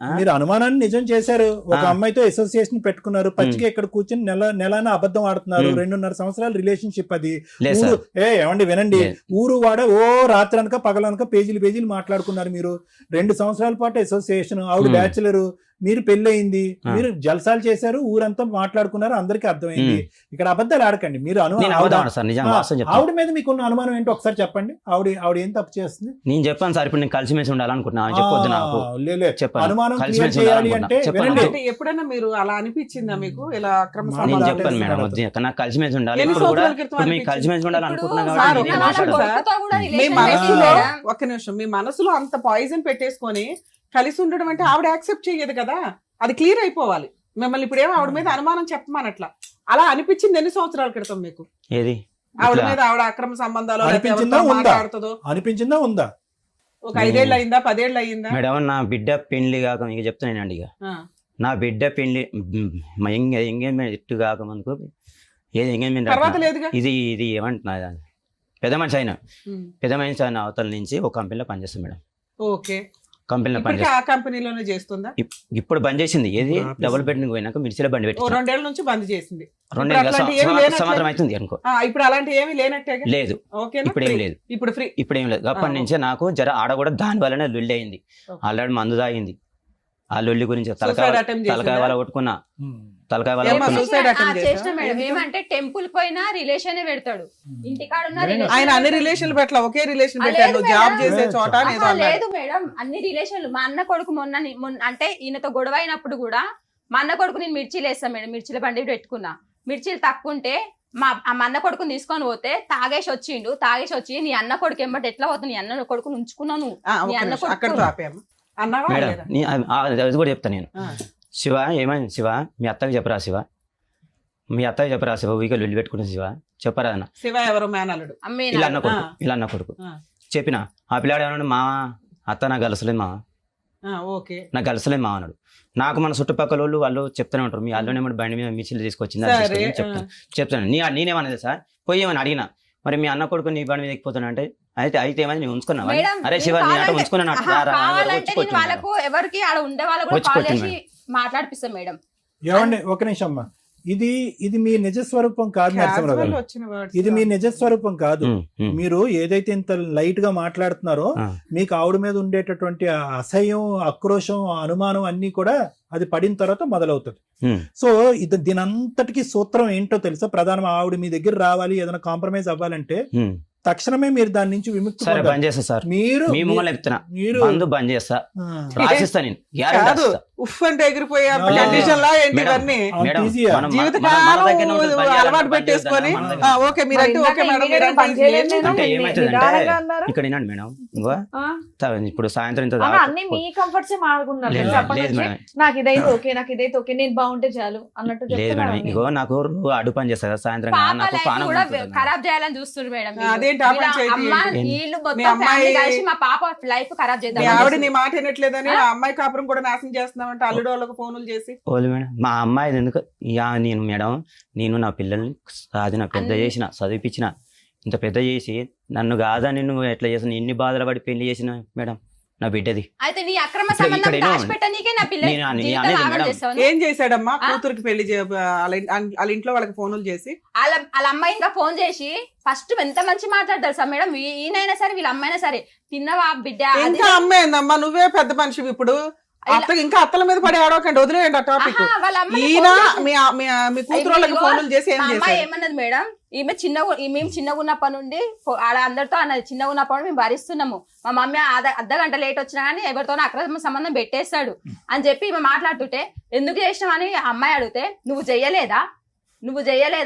ఆ? మీరు అనుమానాన్ని నిజం చేశారు. ఒక ఆ. అమ్మాయితో అసోసియేషన్ పెట్టుకున్నారు, పచ్చిగా ఇక్కడ కూర్చొని నెలన అబద్ధం ఆడుతున్నారు. 2.5 సంవత్సరాల రిలేషన్షిప్ అది. లేదు ఊరు సార్. ఏమండి వినండి, లేదు. ఊరు వాడ రాత్రి అనక పగలనక పేజీలు మాట్లాడుకున్నారు. మీరు 2 సంవత్సరాల పాటు అసోసియేషన్, ఆవిడ బ్యాచులర్, మీరు పెళ్ళయింది, మీరు జల్సాలు చేశారు, ఊరంతా మాట్లాడుకున్నారు, అందరికీ అర్థమైంది. ఇక్కడ అబద్ధాలు ఆడకండి. మీరు నేను అబద్ధం ఆడను సార్, నిజంగా వాస్తవం చెప్తాను. ఆవిడ మీద మీకున్న అనుమానం ఏంటో ఒకసారి చెప్పండి. ఆవిడ ఏం తప్పు చేస్తుంది? నేను చెప్పాను సార్, ఇప్పుడు నేను కలిసిమెలిసి ఉండాలనుకుంటున్నా, చెప్పొద్దు నాకు. చెప్పాను. అనుమానం కలిసి క్లియర్ మెలిసి చేయాలి ఉండాలనుకుంటున్నా. అంటే చెప్పండి. వినండి. అంటే ఎప్పుడైనా మీరు అలా అనిపించిందా మీకు, ఇలా అక్రమ నేను నేను సంబంధాలు? చెప్పాను మేడం, అడుగుతా. వద్దు, నాకు కలిసిమెలిసి ఉండాలి. ఎన్ని ఇప్పుడు కూడా సంవత్సరాల క్రితం ఇప్పుడు మీకు అనిపించింది? కలిసిమెలిసి ఉండాలి అనుకుంటున్నా సార్, కాబట్టి ఒక్క నేను నిమిషం మాట్లాడాను. సార్. మీ మనసులో ఒక్క నిమిషం, మీ మనసులో అంత పాయిజన్ పెట్టేసుకొని కలిసి ఉండడం అంటే ఆవిడ యాక్సెప్ట్ చెయ్యదు కదా, అది క్లియర్ అయిపోవాలి. మిమ్మల్ని ఇప్పుడేమో ఆవిడ మీద అనుమానం చెప్పమనట్లా, అలా అనిపించింది ఎన్ని సంవత్సరాల క్రితం మీకు? ఏది ఆవిడ ఇట్లా? మీద ఆవిడ అక్రమ సంబంధాలు అనిపించిందా ఉందా? మాట్లాడుతుందో అనిపించిందా ఉందా? ఒక 5 ఏళ్ళు అయిందా, 10 ఏళ్ళు అయిందా? మేడం, నా బిడ్డ పెళ్లి కాక మీకు చెప్తున్నానండి, ఇక ఆ. నా బిడ్డ పెళ్లి ఎంగేజ్మెంట్ ఎట్టు కాక మనకు ఏది ఎంగేజ్మెంట్ తర్వాత లేదుగా. ఇది ఏమంటున్నా, పెద్ద మనిషి అయినా ఉమ్. పెద్ద మనిషి అయిన అవతల నుంచి ఒక కంపెనీలో పనిచేస్తాం మేడం. ఓకే, కంపెనీలో ఇప్పటికీ పనిచేస్తాం. ఆ కంపెనీలోనే చేస్తుందా? ఇప్పుడు బంద్ చేసింది. ఏది ఆఫీస్. డబుల్ బెడ్రూమ్ పోయినాక మిర్చిలో బండి ఓ పెట్టి 2 ఏళ్ల నుంచి బంద్ చేసింది. 2 ఇప్పుడు అట్లాంటి ఏమీ లేనట్లే? సంవత్సరం అవుతుంది అనుకో. ఇప్పుడు అలాంటి ఏమీ లేనట్టేగా? లేదు, ఓకేనా? ఇప్పుడు ఏం లేదు. ఇప్పుడు ఫ్రీ. ఇప్పుడు ఏం లేదు. అప్పటి ఆ, నుంచే నాకు జర ఆడ కూడా దాని వల్లనే లొల్లి అయింది. ఓకే. ఆల్రెడీ మందు తాగింది. ఆ లొల్లి గురించి Suicide తలకాయ attempt తలకాయ చేసిందా? వాళ్ళ కొట్టుకున్నా, ఉమ్. తలకాయ వాళ్ళ ఏమ్మా, కొట్టుకున్నా. suicide attempt చేసిన చేసా? మేడం, ఎందుకు? ఏమంటే టెంపుల్ పోయినా రిలేషన్ పెడతాడు, ఇంటికాడ ఉన్న ఆయన relation ఆయన అన్ని పెడతాడు. రిలేషన్లు పెట్టలా, ఒకే రిలేషన్ ఆ, పెట్టాడు. లేదు జాబ్ మేడం. చేసే చోట ఆహా, ఏదో అన్నాడు. లేదు మేడం, అన్ని రిలేషన్లు. మా అన్న కొడుకు మొన్న అంటే ఈయనతో గొడవ అయినప్పుడు కూడా మా అన్న కొడుకు నేను మిర్చీలు వేస్తాను మేడం, మిర్చీల బండి పెట్టుకున్నా. మిర్చీలు తక్కువ ఉంటే మా అన్న కొడుకుని తీసుకొని పోతే తాగేసి వచ్చి నీ అన్న కొడుకు ఎంబటి ఎట్లా పోతుంది, నీ అన్న కొడుకుని ఉంచుకున్నాను, ఒక్క నీ అన్న నిమిషం, కొడుకు అక్కడితో ఆపేయమ్మా. అన్నావా మేడం, లేదా? అది కూడా చెప్తాను నేను. ఆ. శివ, ఏమైంది శివ, మీ అత్తకి చెప్పరా శివ, మీ అత్తకి చెప్పరా శివ, ఊరికే లొల్లి పెట్టుకుంటుంది శివ, చెప్పరా అన్న. శివ ఎవరు? మేనల్లుడు. అమ్మే ఇలా అన్న కొడుకు, ఆ. ఇలా అన్న కొడుకు. ఆ. చెప్పిన ఆ పిల్లాడు ఏమన్నాడు, మా అత్త నాకు గలసలేదు మా, ఓకే, నాకు గలసలేదు మా అన్నాడు. నాకు మన చుట్టుపక్కల వాళ్ళు చెప్తూనే ఉంటారు, మీ అల్లునే బండి మీద మిర్చిలు తీసుకొచ్చింది, అది సరే, తీసుకొచ్చింది చెప్తాను. నేనేమన్నది సార్, పోయి ఏమని అడిగినా, మరి మీ అన్న కొడుకు నీ బండి మీద ఎక్కిపోతున్నా అంటే అయితే ఏమైంది నువ్వు ఉంచుకున్నావా? మేడం, అరే శివ, నేను అంటే ఉంచుకున్నాను కావాలంటే నేను వాళ్ళకు ఎవరికి ఆడ ఉండే వాళ్ళకు కూడా వచ్చి కాల్ కొట్టింది చేసి మాట్లాడిపిస్తాం మేడం. ఏమండి ఒక నిమిషం అమ్మా, ఇది మీ నిజ స్వరూపం కాదు నరసింహరావు Casual గారు. వచ్చిన words. ఇది మీ నిజ స్వరూపం కాదు. ఉమ్, ఉమ్. మీరు ఏదైతే ఇంత లైట్ గా మాట్లాడుతున్నారో ఆ, మీకు ఆవిడ మీద ఉండేటటువంటి ఆ అసహ్యం, ఆక్రోశం, అనుమానం అన్ని కూడా అది పడిన తర్వాత మొదలవుతుంది. ఉమ్. సో ఇది దీనంతటికి సూత్రం ఏంటో తెలుసా? ప్రధానం ఆవిడ మీ దగ్గర రావాలి, ఏదైనా కాంప్రమైజ్ అవ్వాలంటే ఉమ్. తక్షణమే మీరు దాని నుంచి విముక్తి సరే పొందాలి. బంద్ చేస్తా సార్, మీరు మీ ముంగల్ చెప్తున్నా, మీరు బంద్ బంద్ చేస్తా, ఆ, రాసిస్తా నేను, గ్యారెంటీ కాదు రాసిస్తా. ఉఫ్ అంటే ఎగిరిపోయే ఆ. కండిషన్ లా ఏంటి మేడం, ఇవన్నీ అంత మేడం, ఈజీయా? మనం- జీవితకాలం మన దగ్గరనే ఉంటుంది, బంద్ చేయాలన్నా అలవాటు బంద్ పెట్టేసుకొని చేద్దామన్నా మన దగ్గర. ఓకే మీరంటే ఓకే మేడం మీరంటే పని చేయలేదు నేను. అంటే ఏమవుతుందంటే నిదానంగా అన్నారు. ఇక్కడ వినండి మేడం, ఇంకో ఆ? ఇప్పుడు సాయంత్రం ఇంత అలా దాకా- అన్ని మీ కంఫర్ట్స్ మాడుకున్నారు లేదు, తెలుసా? అప్పటి లేదు నుంచి మేడం, నాకు ఇదైతే ఓకే, నాకు ఇదైతే ఓకే, నేను బాగుంటే చాలు అన్నట్టు లేదు చెప్తున్నారు మేడం, అన్ని. ఇగో నాకు అడు పని చేస్తా కదా సాయంత్రం పాప నాకు లైఫ్ పానం కూడా ఉంటుంది. ఖరాబ్ చేయాలని చూస్తున్నారు మేడం వీళ్ళు. అదేంటి ఆ పని వీళ్ళ చేయదు అమ్మ ఏంటి? వీళ్ళు మీ మొత్తం అమ్మాయి- ఫ్యామిలీ కలిసి మా పాప లైఫ్ ఖరాబ్ మీ చేద్దాం ఆవిడ నీ మాట వినట్లేదని ఆ అమ్మాయి కాపురం కూడా నాశనం చేస్తున్నామంటే అల్లుడు వాళ్ళకి ఫోన్లు చేసి ఓలు మేడం, మా అమ్మాయి ఎందుకు నేను మేడం, నేను నా పిల్లల్ని అది నా పెద్ద చేసిన, చదివిపించిన, ఇంత పెద్ద చేసి నన్ను కాదని నువ్వు ఎట్లా చేసిన, ఎన్ని బాధలు పడి పెళ్లి చేసిన మేడం నా బిడ్డది. అయితే నీ అక్రమ ఇక్కడ సంబంధం ఏమో దాచిపెట్టనీకే నా పిల్ల నేను అని- జీవితం అనేది ఆగం మేడం. చేస్తావు. ఏం చేశాడమ్మా ఆ? కూతురికి పెళ్లి వాళ్ళ ఇంట్లో వాళ్ళకి ఫోన్లు చేసి వాళ్ళ అమ్మాయి ఇంకా ఫోన్ చేసి ఫస్ట్ ఎంత మంచి మాట్లాడతారు సార్ మేడం, ఈయనైనా సరే వీళ్ళ అమ్మాయినా సరే, తిన్నవా బిడ్డ అది ఇంకా అమ్మేందమ్మా నువ్వే పెద్ద మనిషివి ఇప్పుడు అత్త ఇంకా అత్తల మీద పడి ఆడవకండి వదిలేయండి ఆ టాపిక్ ఆహా, వాళ్ళ అమ్మాయి ఈయన ఫోన్ చేసి- మీ కూతురు వాళ్ళకి ఇదిగో, ఫోన్లు చేసి ఏం మా అమ్మాయి చేశాడు ఏమన్నది మేడం, మేము చిన్నగా ఉన్నప్పటి నుండి ఆడ అందరితో అన్నది, చిన్నగా ఉన్నప్పటి నుండి మేము భరిస్తున్నాము, మా మమ్మీ అర్ధ గంట లేట్ వచ్చినా కానీ ఎవరితోనో అక్రమ సంబంధం పెట్టేస్తాడు అని చెప్పి ఈమె మాట్లాడుతుంటే, ఎందుకు చేసినావు అని అమ్మాయి అడిగితే, నువ్వు చెయ్యలేదా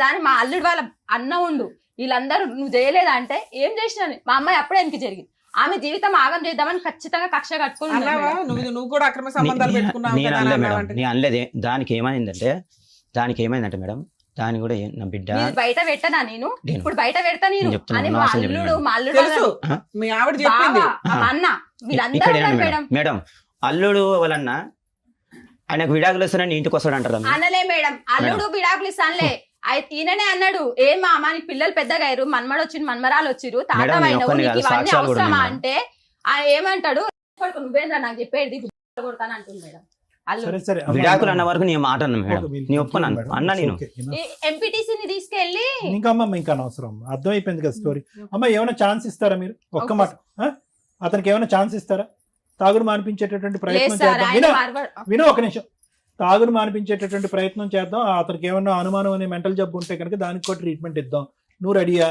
అని మా అల్లుడు వాళ్ళ అన్న ఉండు వీళ్ళందరూ నువ్వు చేయలేదా అంటే, ఏం చేసినా మా అమ్మాయి అప్పుడే వెనక్కి జరిగింది. ఆమె జీవితం ఆగం చేద్దామని ఖచ్చితంగా కక్ష కట్టుకుని ఉన్నది అన్నావా మేడం. నువ్వు కూడా అక్రమ సంబంధాలు పెట్టుకున్నావు నేను కదా అనలే అని మేడం, అన్నావంటే. నేను అనలేదే. దానికి ఏమైందంటే మేడం, దాని కూడా నా బిడ్డ మీరు బయట పెట్టనా నేను నేను- ఇప్పుడు బయట పెడతా నేను నేను చెప్తున్నా, అని నా మా అవసరం అల్లుడు చెప్పలేదు. మా అల్లుడు తెలుసు వాళ్ళ మీ ఆవిడ చెప్పింది బావ, మా అన్న వీళ్ళందరూ ఇక్కడ ఉన్నారు ఏనండి మేడం. మేడం, అల్లుడు వాళ్ళన్న ఆయనకు విడాకులు వస్తానని ఇంటికి వస్తాడు అంటారా మీరు? అనలే మేడం, అల్లుడు విడాకులు ఇస్తానులే ఈయననే అన్నాడు, ఏం మా అమ్మ నీకు పిల్లలు పెద్దగా అయ్యారు, మన్మడు వచ్చిండు మన్మరాలు వచ్చిరు, తాత మేడం, నేను అయినవు, ఒక్కడిని నీకు కాదు, ఇవన్నీ సాక్ష్యాలు కూడా అవసరమా ఉన్నాయి అంటే ఆయన ఏమంటాడు, నువ్వేంద్రా నాకు చెప్పేది కొడతాను అంటుంది మేడం అల్లుడు. సరే సరే అమ్మా, విడాకులు అన్న వరకు నేను మాట అన్నాను మేడం, ఓకే, మీరు నేను ఒప్పుకున్నాను మేడం, అన్నా నేను. Okay, enough. ఎంపీటీసీని తీసుకెళ్లి ఇంకా అమ్మ ఇంకా అనవసరం, అర్థమైపోయింది కదా స్టోరీ. అమ్మ ఏమైనా ఛాన్స్ ఇస్తారా మీరు? ఒక్క ఓకే మాట ఆ? అతనికి ఏమైనా ఛాన్స్ ఇస్తారా? తాగుడు మానిపించేటటువంటి లేదు ప్రయత్నం సార్ చేద్దాం. ఆయన విను మార్వాడు- విను ఒక నిమిషం. తాగుడు మానిపించేటటువంటి ప్రయత్నం చేద్దాం. అతనికి ఏమన్నా అనుమానం అనే మెంటల్ జబ్బు ఉంటే కనుక దానికి కూడా ట్రీట్మెంట్ ఇద్దాం. నువ్వు రెడీయా?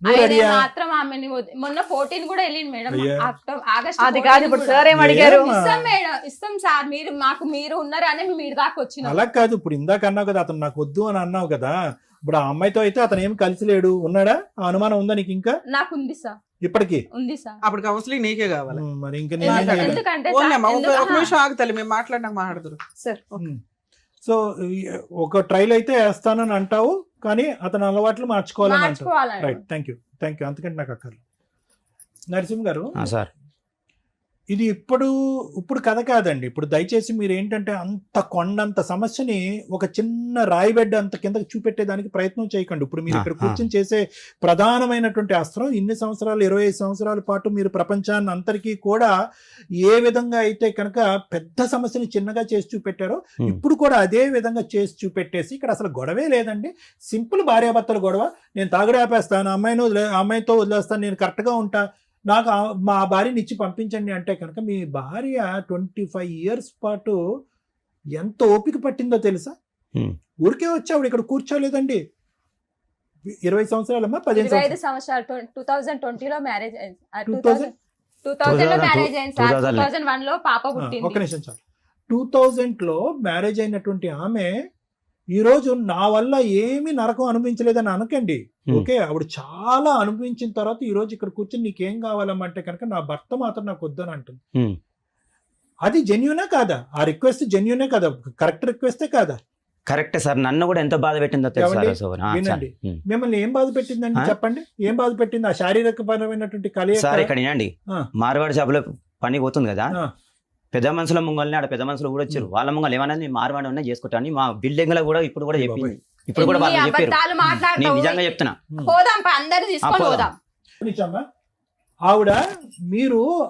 నువ్వు ఆయన రెడీయా? మాత్రం ఆమెని మొన్న 14 కూడా వెళ్ళింది మేడం, అయ్యా. ఆగస్ట్ అది కాదు ఇప్పుడు సార్ ఏం అడిగారు? ఏమ్మా? ఇస్తాం మేడం, ఇస్తాం సార్, మీరు ఉన్నారు అని మేము ఇటు దాకా వచ్చినాం. అలా కాదు, ఇప్పుడు ఇందాక అన్నావు కదా అతను నాకు వద్దు అని అన్నావు కదా, ఇప్పుడు ఆ అమ్మాయితో అయితే అతను ఏమి కలిసి లేడు, ఉన్నాడా? ఆ అనుమానం ఉందా నీకు ఇంకా నాకు ఉంది సార్, ఇప్పటికి? ఉంది సార్. అప్పుడు కౌన్సిలింగ్ నీకే కావాలి మరి ఇంకా ఎందుకంటే ఓన్లీ సార్, అమ్మా, ఒక ఎందుకు- నిమిషం ఆగుతలే మేము మాట్లాడినాక మాట్లాడుతురు సార్ సో ఒక ట్రైల్ అయితే వేస్తానని అంటావు, కానీ అతని అలవాట్లు మార్చుకోవాలని అంటావు. మార్చుకోవాలండి. రైట్, థ్యాంక్ యూ అంతకంటే నాకు అక్కర్లేదు. నరసింహ గారు, సార్ ఇది ఇప్పుడు కథ కాదండి. ఇప్పుడు దయచేసి మీరు ఏంటంటే అంత కొండంత సమస్యని ఒక చిన్న రాయిబెడ్ అంత కిందకి చూపెట్టేదానికి ప్రయత్నం చేయకండి. ఇప్పుడు మీరు ఇక్కడ కూర్చొని చేసే ప్రధానమైనటువంటి అస్త్రం, ఇన్ని సంవత్సరాలు 25 సంవత్సరాల పాటు మీరు ప్రపంచాన్ని అందరికీ కూడా ఏ విధంగా అయితే కనుక పెద్ద సమస్యని చిన్నగా చేసి చూపెట్టారో ఇప్పుడు కూడా అదే విధంగా చేసి చూపెట్టేసి ఇక్కడ అసలు గొడవే లేదండి. సింపుల్ భార్యాభర్తల గొడవ. నేను తాగుడు ఆపేస్తాను, అమ్మాయితో వదిలేస్తాను, నేను కరెక్ట్గా ఉంటా, నాకు మా భార్యని ఇచ్చి పంపించండి అంటే కనుక మీ భార్య 25 years పాటు ఎంత ఓపిక పట్టిందో తెలుసా? ఊరికే వచ్చి ఆవిడ ఇక్కడ కూర్చోలేదండి. 20 సంవత్సరాలమ్మా, 15 25 సంవత్సరాలు 2020లో మ్యారేజ్ అయింది. 2000 2000లో మ్యారేజ్ అయింది సార్. 2000 2001లో పాప పుట్టింది. ఒక నిమిషం చాలు. 2000లో మ్యారేజ్ అయినటువంటి ఆమె ఈ రోజు నా వల్ల ఏమీ నరకం అనుభవించలేదని అనకండి. ఓకే, ఆవిడ చాలా అనుభవించిన తర్వాత ఈ రోజు ఇక్కడ కూర్చొని నీకేం కావాలమ్మంటే కనుక నా భర్త మాత్రం నాకు వద్దని అంటుంది. అది జెన్యూనా కాదా? ఆ రిక్వెస్ట్ జెన్యూనే కదా? కరెక్ట్ రిక్వెస్టే కాదా? కరెక్టే సార్, నన్ను కూడా ఎంత బాధ పెట్టిందో తెలుసా? వినండి, మిమ్మల్ని ఏం బాధ పెట్టిందండి చెప్పండి. ఏం బాధ పెట్టింది? ఆ శారీరక పరమైనటువంటి కలయిక. సార్ ఇక్కడ వినండి, మార్వాడి షాపులో పని పోతుంది కదా, ఆ. పెద్ద మనుషుల ముంగల్ని ఆడ పెద్ద మనుషులు కూడా వచ్చారు. వాళ్ళ ముంగల్ ఏమన్నా మార్వాడి ఉన్నా చేసుకుంటాను మా బిల్డింగ్ లో కూడా ఇప్పుడు కూడా చెప్పింది. ఇప్పుడు కూడా వాళ్ళు ఎన్ని చెప్పారు. అబద్ధాలు నేను మాట్లాడతావు? నిజంగా చెప్తున్నా. పోదాం అందరు తీసుకొని పోదాం. పోదాం. నిజమ్మా? ఆవిడ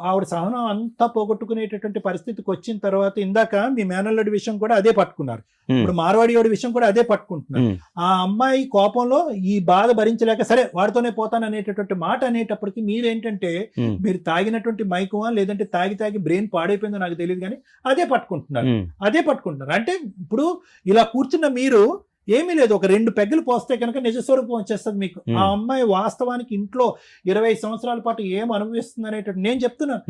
ఆవిడ సహనం అంతా పోగొట్టుకునేటటువంటి పరిస్థితికి వచ్చిన తర్వాత ఇందాక మీ మేనల్లుడి విషయం కూడా అదే పట్టుకున్నారు, ఇప్పుడు మార్వాడియోడి విషయం కూడా అదే పట్టుకుంటున్నారు. ఆ అమ్మాయి కోపంలో ఈ బాధ భరించలేక సరే వాడితోనే పోతాను అనేటటువంటి మాట అనేటప్పటికి మీరేంటంటే మీరు తాగినటువంటి మైకమా లేదంటే తాగి బ్రెయిన్ పాడైపోయిందో నాకు తెలియదు కానీ అదే పట్టుకుంటున్నారు. అంటే ఇప్పుడు ఇలా కూర్చున్న మీరు ఏమీ లేదు, ఒక 2 పెగ్గలు పోస్తే కనుక నిజస్వరూపం వచ్చేస్తుంది మీకు. ఆ అమ్మాయి వాస్తవానికి ఇంట్లో 20 సంవత్సరాల పాటు ఏం అనుభవిస్తుంది అనేటట్టు నేను చెప్తున్నాను.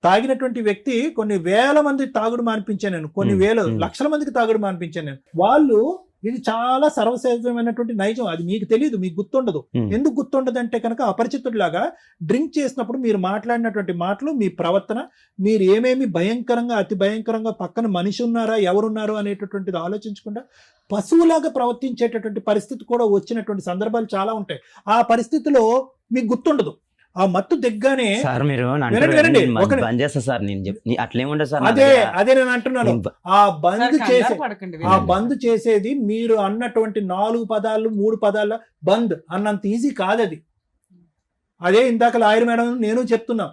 తాగినటువంటి వ్యక్తి కొన్ని వేల మంది తాగుడు మానిపించాను నేను, కొన్ని లక్షల మందికి తాగుడు మానిపించాను నేను. వాళ్ళు ఇది చాలా సర్వసాధారణమైనటువంటి నైజం, అది మీకు తెలియదు, మీకు గుర్తుండదు. ఎందుకు గుర్తుండదు అంటే కనుక అపరిచితుడిలాగా డ్రింక్ చేసినప్పుడు మీరు మాట్లాడినటువంటి మాటలు, మీ ప్రవర్తన, మీరు ఏమేమి భయంకరంగా అతి భయంకరంగా పక్కన మనిషి ఉన్నారా ఎవరున్నారు అనేటటువంటిది ఆలోచించకుండా పశువులాగా ప్రవర్తించేటటువంటి పరిస్థితి కూడా వచ్చినటువంటి సందర్భాలు చాలా ఉంటాయి. ఆ పరిస్థితిలో మీకు గుర్తుండదు. ఆ మత్తు దిగ్గానే సార్ మీరు అట్లేముండదు సార్. అదే నేను అంటున్నాను, ఆ బంద్ చేసేది మీరు అన్నటువంటి 4 పదాలు 3 పదాల బంద్ అన్నంత ఈజీ కాదు అది. అదే ఇందాక లాయర్ మేడం నేను చెప్తున్నా,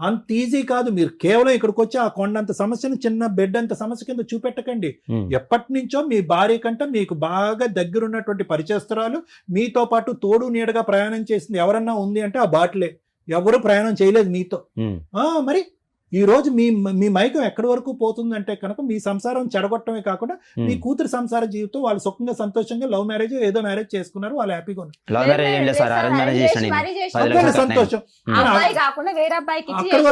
అంత ఈజీ కాదు. మీరు కేవలం ఇక్కడికి వచ్చి ఆ కొండంత సమస్యను చిన్న బెడ్ అంత సమస్య కింద చూపెట్టకండి. ఎప్పటి నుంచో మీ భార్య కంటే మీకు బాగా దగ్గరున్నటువంటి పరిచయస్తురాలు, మీతో పాటు తోడు నీడగా ప్రయాణం చేసింది ఎవరన్నా ఉంది అంటే ఆ బాటిలే. ఎవరు ప్రయాణం చేయలేదు మీతో. మరి ఈ రోజు మీ మైకం ఎక్కడి వరకు పోతుందంటే కనుక మీ సంసారం చెడగొట్టమే కాకుండా మీ కూతురు సంసార జీవితం వాళ్ళు సుఖంగా సంతోషంగా లవ్ మ్యారేజ్ ఏదో మ్యారేజ్ చేసుకున్నారు, వాళ్ళు హ్యాపీగా ఉన్నారు, సంతోషం. అక్కడి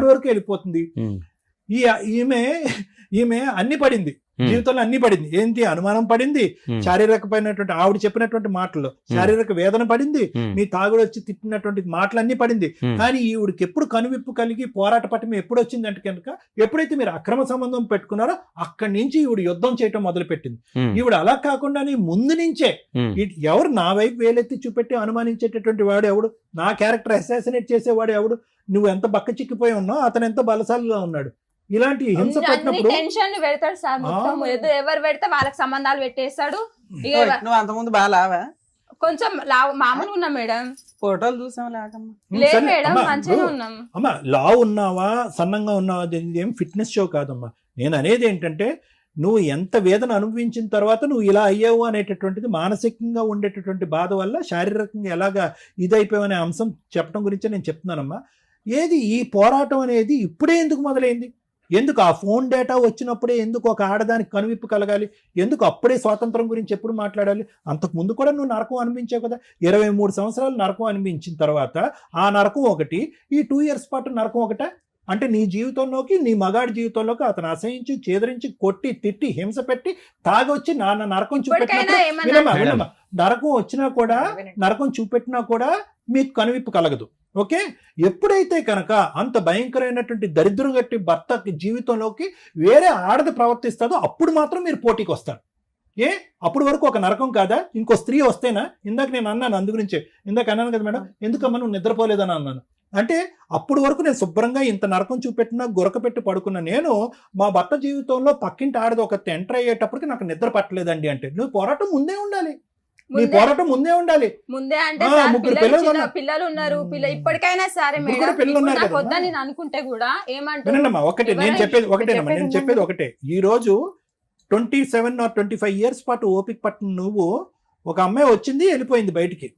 వరకు వెళ్ళిపోతుంది. ఈమె అన్ని పడింది జీవితంలో, అన్ని పడింది. ఏంటి అనుమానం పడింది, శారీరకమైనటువంటి ఆవిడ చెప్పినటువంటి మాటల్లో శారీరక వేదన పడింది, మీ తాగుడు వచ్చి తిట్టినటువంటి మాటలన్నీ పడింది. కానీ ఈవిడికి ఎప్పుడు కనువిప్పు కలిగి పోరాట పట్టం ఎప్పుడు వచ్చిందంటే కనుక ఎప్పుడైతే మీరు అక్రమ సంబంధం పెట్టుకున్నారో అక్కడి నుంచి ఈవిడ యుద్ధం చేయటం మొదలు పెట్టింది. ఈవిడ అలా కాకుండా ముందు నుంచే ఎవరు నా వైపు వేలెత్తి చూపెట్టి అనుమానించేటటువంటి వాడు ఎవడు, నా క్యారెక్టర్ అసాసినేట్ చేసేవాడు ఎవడు, నువ్వు ఎంత బక్క చిక్కిపోయి ఉన్నావు అతను ఎంత బలశాలిగా ఉన్నాడు, ఇలాంటి హింస పెట్టినప్పుడు టెన్షన్ పెడతాడు సార్. మొత్తం ఎవరు పెడితే వాళ్ళకి సంబంధాలు పెట్టేస్తాడు. నువ్వు అంతకుముందు బాగా లావా? కొంచెం మామూలుగా ఉన్నా మేడం, ఫోటోలు చూసాం లేదు మేడం మంచిగా ఉన్నాం. అమ్మా లావు ఉన్నావా సన్నంగా ఉన్నావా ఏం ఫిట్నెస్ షో కాదమ్మా. నేను అనేది ఏంటంటే నువ్వు ఎంత వేదన అనుభవించిన తర్వాత నువ్వు ఇలా అయ్యావు అనేటటువంటిది మానసికంగా ఉండేటటువంటి బాధ వల్ల శారీరకంగా ఎలాగా ఇదైపోయావు అనే అంశం చెప్పడం గురించే నేను చెప్తున్నానమ్మా. ఏది ఈ పోరాటం అనేది ఇప్పుడే ఎందుకు మొదలైంది? ఎందుకు ఆ ఫోన్ డేటా వచ్చినప్పుడే ఎందుకు ఒక ఆడదానికి కనువిప్పు కలగాలి? ఎందుకు అప్పుడే స్వాతంత్రం గురించి ఎప్పుడు మాట్లాడాలి? అంతకు ముందు కూడా నువ్వు నరకం అనిపించావు కదా. 23 సంవత్సరాలు నరకం అనిపించిన తర్వాత ఆ నరకం ఒకటి, ఈ 2 years పాటు నరకం ఒకట. అంటే నీ జీవితంలోకి నీ మగాడి జీవితంలోకి అతను అసహించి చేదరించి కొట్టి తిట్టి హింస పెట్టి తాగొచ్చి నాన్న నరకం చూపెట్టినా నరకం వచ్చినా కూడా నరకం చూపెట్టినా కూడా మీకు కనువిప్పు కలగదు. ఓకే, ఎప్పుడైతే కనుక అంత భయంకరమైనటువంటి దరిద్రం గట్టి భర్త జీవితంలోకి వేరే ఆడది ప్రవర్తిస్తుందో అప్పుడు మాత్రం మీరు పోటీకి వస్తారు. అప్పుడు వరకు ఒక నరకం కాదా? ఇంకో స్త్రీ వస్తేనా? ఇందాక నేను అన్నాను, అందు గురించే ఇందాక అన్నాను కదా మేడం, ఎందుకమ్మా నువ్వు నిద్రపోలేదని అన్నాను. అంటే అప్పుడు వరకు నేను శుభ్రంగా ఇంత నరకం చూపెట్టినా గొరక పెట్టి పడుకున్న నేను మా భర్త జీవితంలో పక్కింటి ఆడది ఒక ఎంటర్ అయ్యేటప్పటికి నాకు నిద్ర పట్టలేదండి అంటే నువ్వు పోరాటం ముందే ఉండాలి. నీ పోరాటం ముందే ఉండాలి. ముందే అంటే 3 పిల్లలు ఉన్నారు, ఇప్పటికైనా సరే వద్దని నేను అనుకుంటే కూడా ఏమంటున్నా ఒకటే నేను చెప్పేది ఒకటే. ఈ రోజు 27 or 25 years పాటు ఓపిక పట్టిన నువ్వు, ఒక అమ్మాయి వచ్చింది వెళ్ళిపోయింది బయటికి.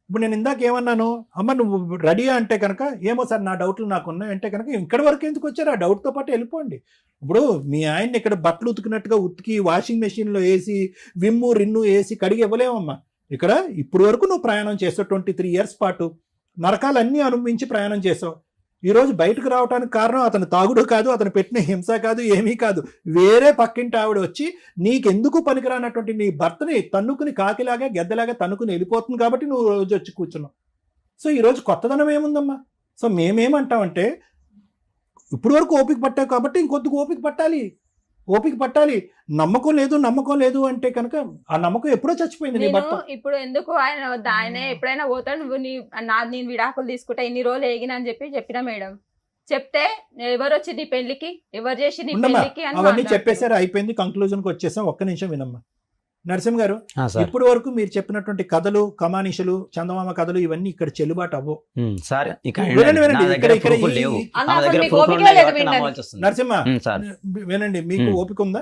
ఇప్పుడు నేను ఇందాక ఏమన్నాను, అమ్మ నువ్వు రెడీయా అంటే కనుక ఏమో సార్ నా డౌట్లు నాకు ఉన్నాయి అంటే కనుక ఇక్కడి వరకు ఎందుకు వచ్చారు? ఆ డౌట్తో పాటు వెళ్ళిపోండి. ఇప్పుడు మీ ఆయన్ని ఇక్కడ బట్టలు ఉతికినట్టుగా ఉతికి వాషింగ్ మెషిన్లో వేసి విమ్ము రిన్ను వేసి కడిగి ఇవ్వలేమమ్మా. ఇక్కడ ఇప్పుడు వరకు నువ్వు ప్రయాణం చేసావు 23 years పాటు, నరకాలన్నీ అనుభవించి ప్రయాణం చేసావు. ఈరోజు బయటకు రావడానికి కారణం అతను తాగుడు కాదు, అతను పెట్టిన హింస కాదు, ఏమీ కాదు. వేరే పక్కింటి ఆవిడ వచ్చి నీకెందుకు పనికిరానటువంటి నీ భర్తని తన్నుకుని కాకిలాగా గెద్దలాగా తన్నుకుని వెళ్ళిపోతుంది కాబట్టి నువ్వు రోజు వచ్చి కూర్చున్నావు. సో ఈరోజు కొత్తదనం ఏముందమ్మా? సో మేమేమంటామంటే ఇప్పుడు వరకు ఓపిక పట్టావు కాబట్టి ఇంకొద్దిగా ఓపిక పట్టాలి. నమ్మకం లేదు అంటే కనుక ఆ నమ్మకం ఎప్పుడో చచ్చిపోయింది నీ భర్త. ఇప్పుడు ఎందుకు ఆయన ఎప్పుడైనా పోతాడు, నువ్వు నేను విడాకులు తీసుకుంటా ఇన్ని రోజులు ఏగినా అని చెప్పినా మేడం. చెప్తే ఎవరు వచ్చి నీ పెళ్లికి, ఎవరు చేసి నీ పెళ్లికి అవన్నీ చెప్పేసారు, అయిపోయింది, కంక్లూజన్కి వచ్చేసాం. ఒక్క నిమిషం వినమ్మా. నరసింహ గారు, సార్ ఇప్పటి వరకు మీరు చెప్పినటువంటి కథలు, కమానిషలు, చందమామ కథలు ఇవన్నీ ఇక్కడ చెల్లుబాటు అవ్వవు. సార్ ఇక వినండి, వినండి. నా దగ్గర ఇక్కడ ప్రూఫ్లు లేవు. అన్న, నా అసలు దగ్గర మీకు ప్రూఫ్లు ఓపిక ఉన్నాయి లేదు కాబట్టి వినండి. నమ్మవలసి వస్తుంది. నరసింహ సార్ వినండి, మీకు ఓపిక ఉందా?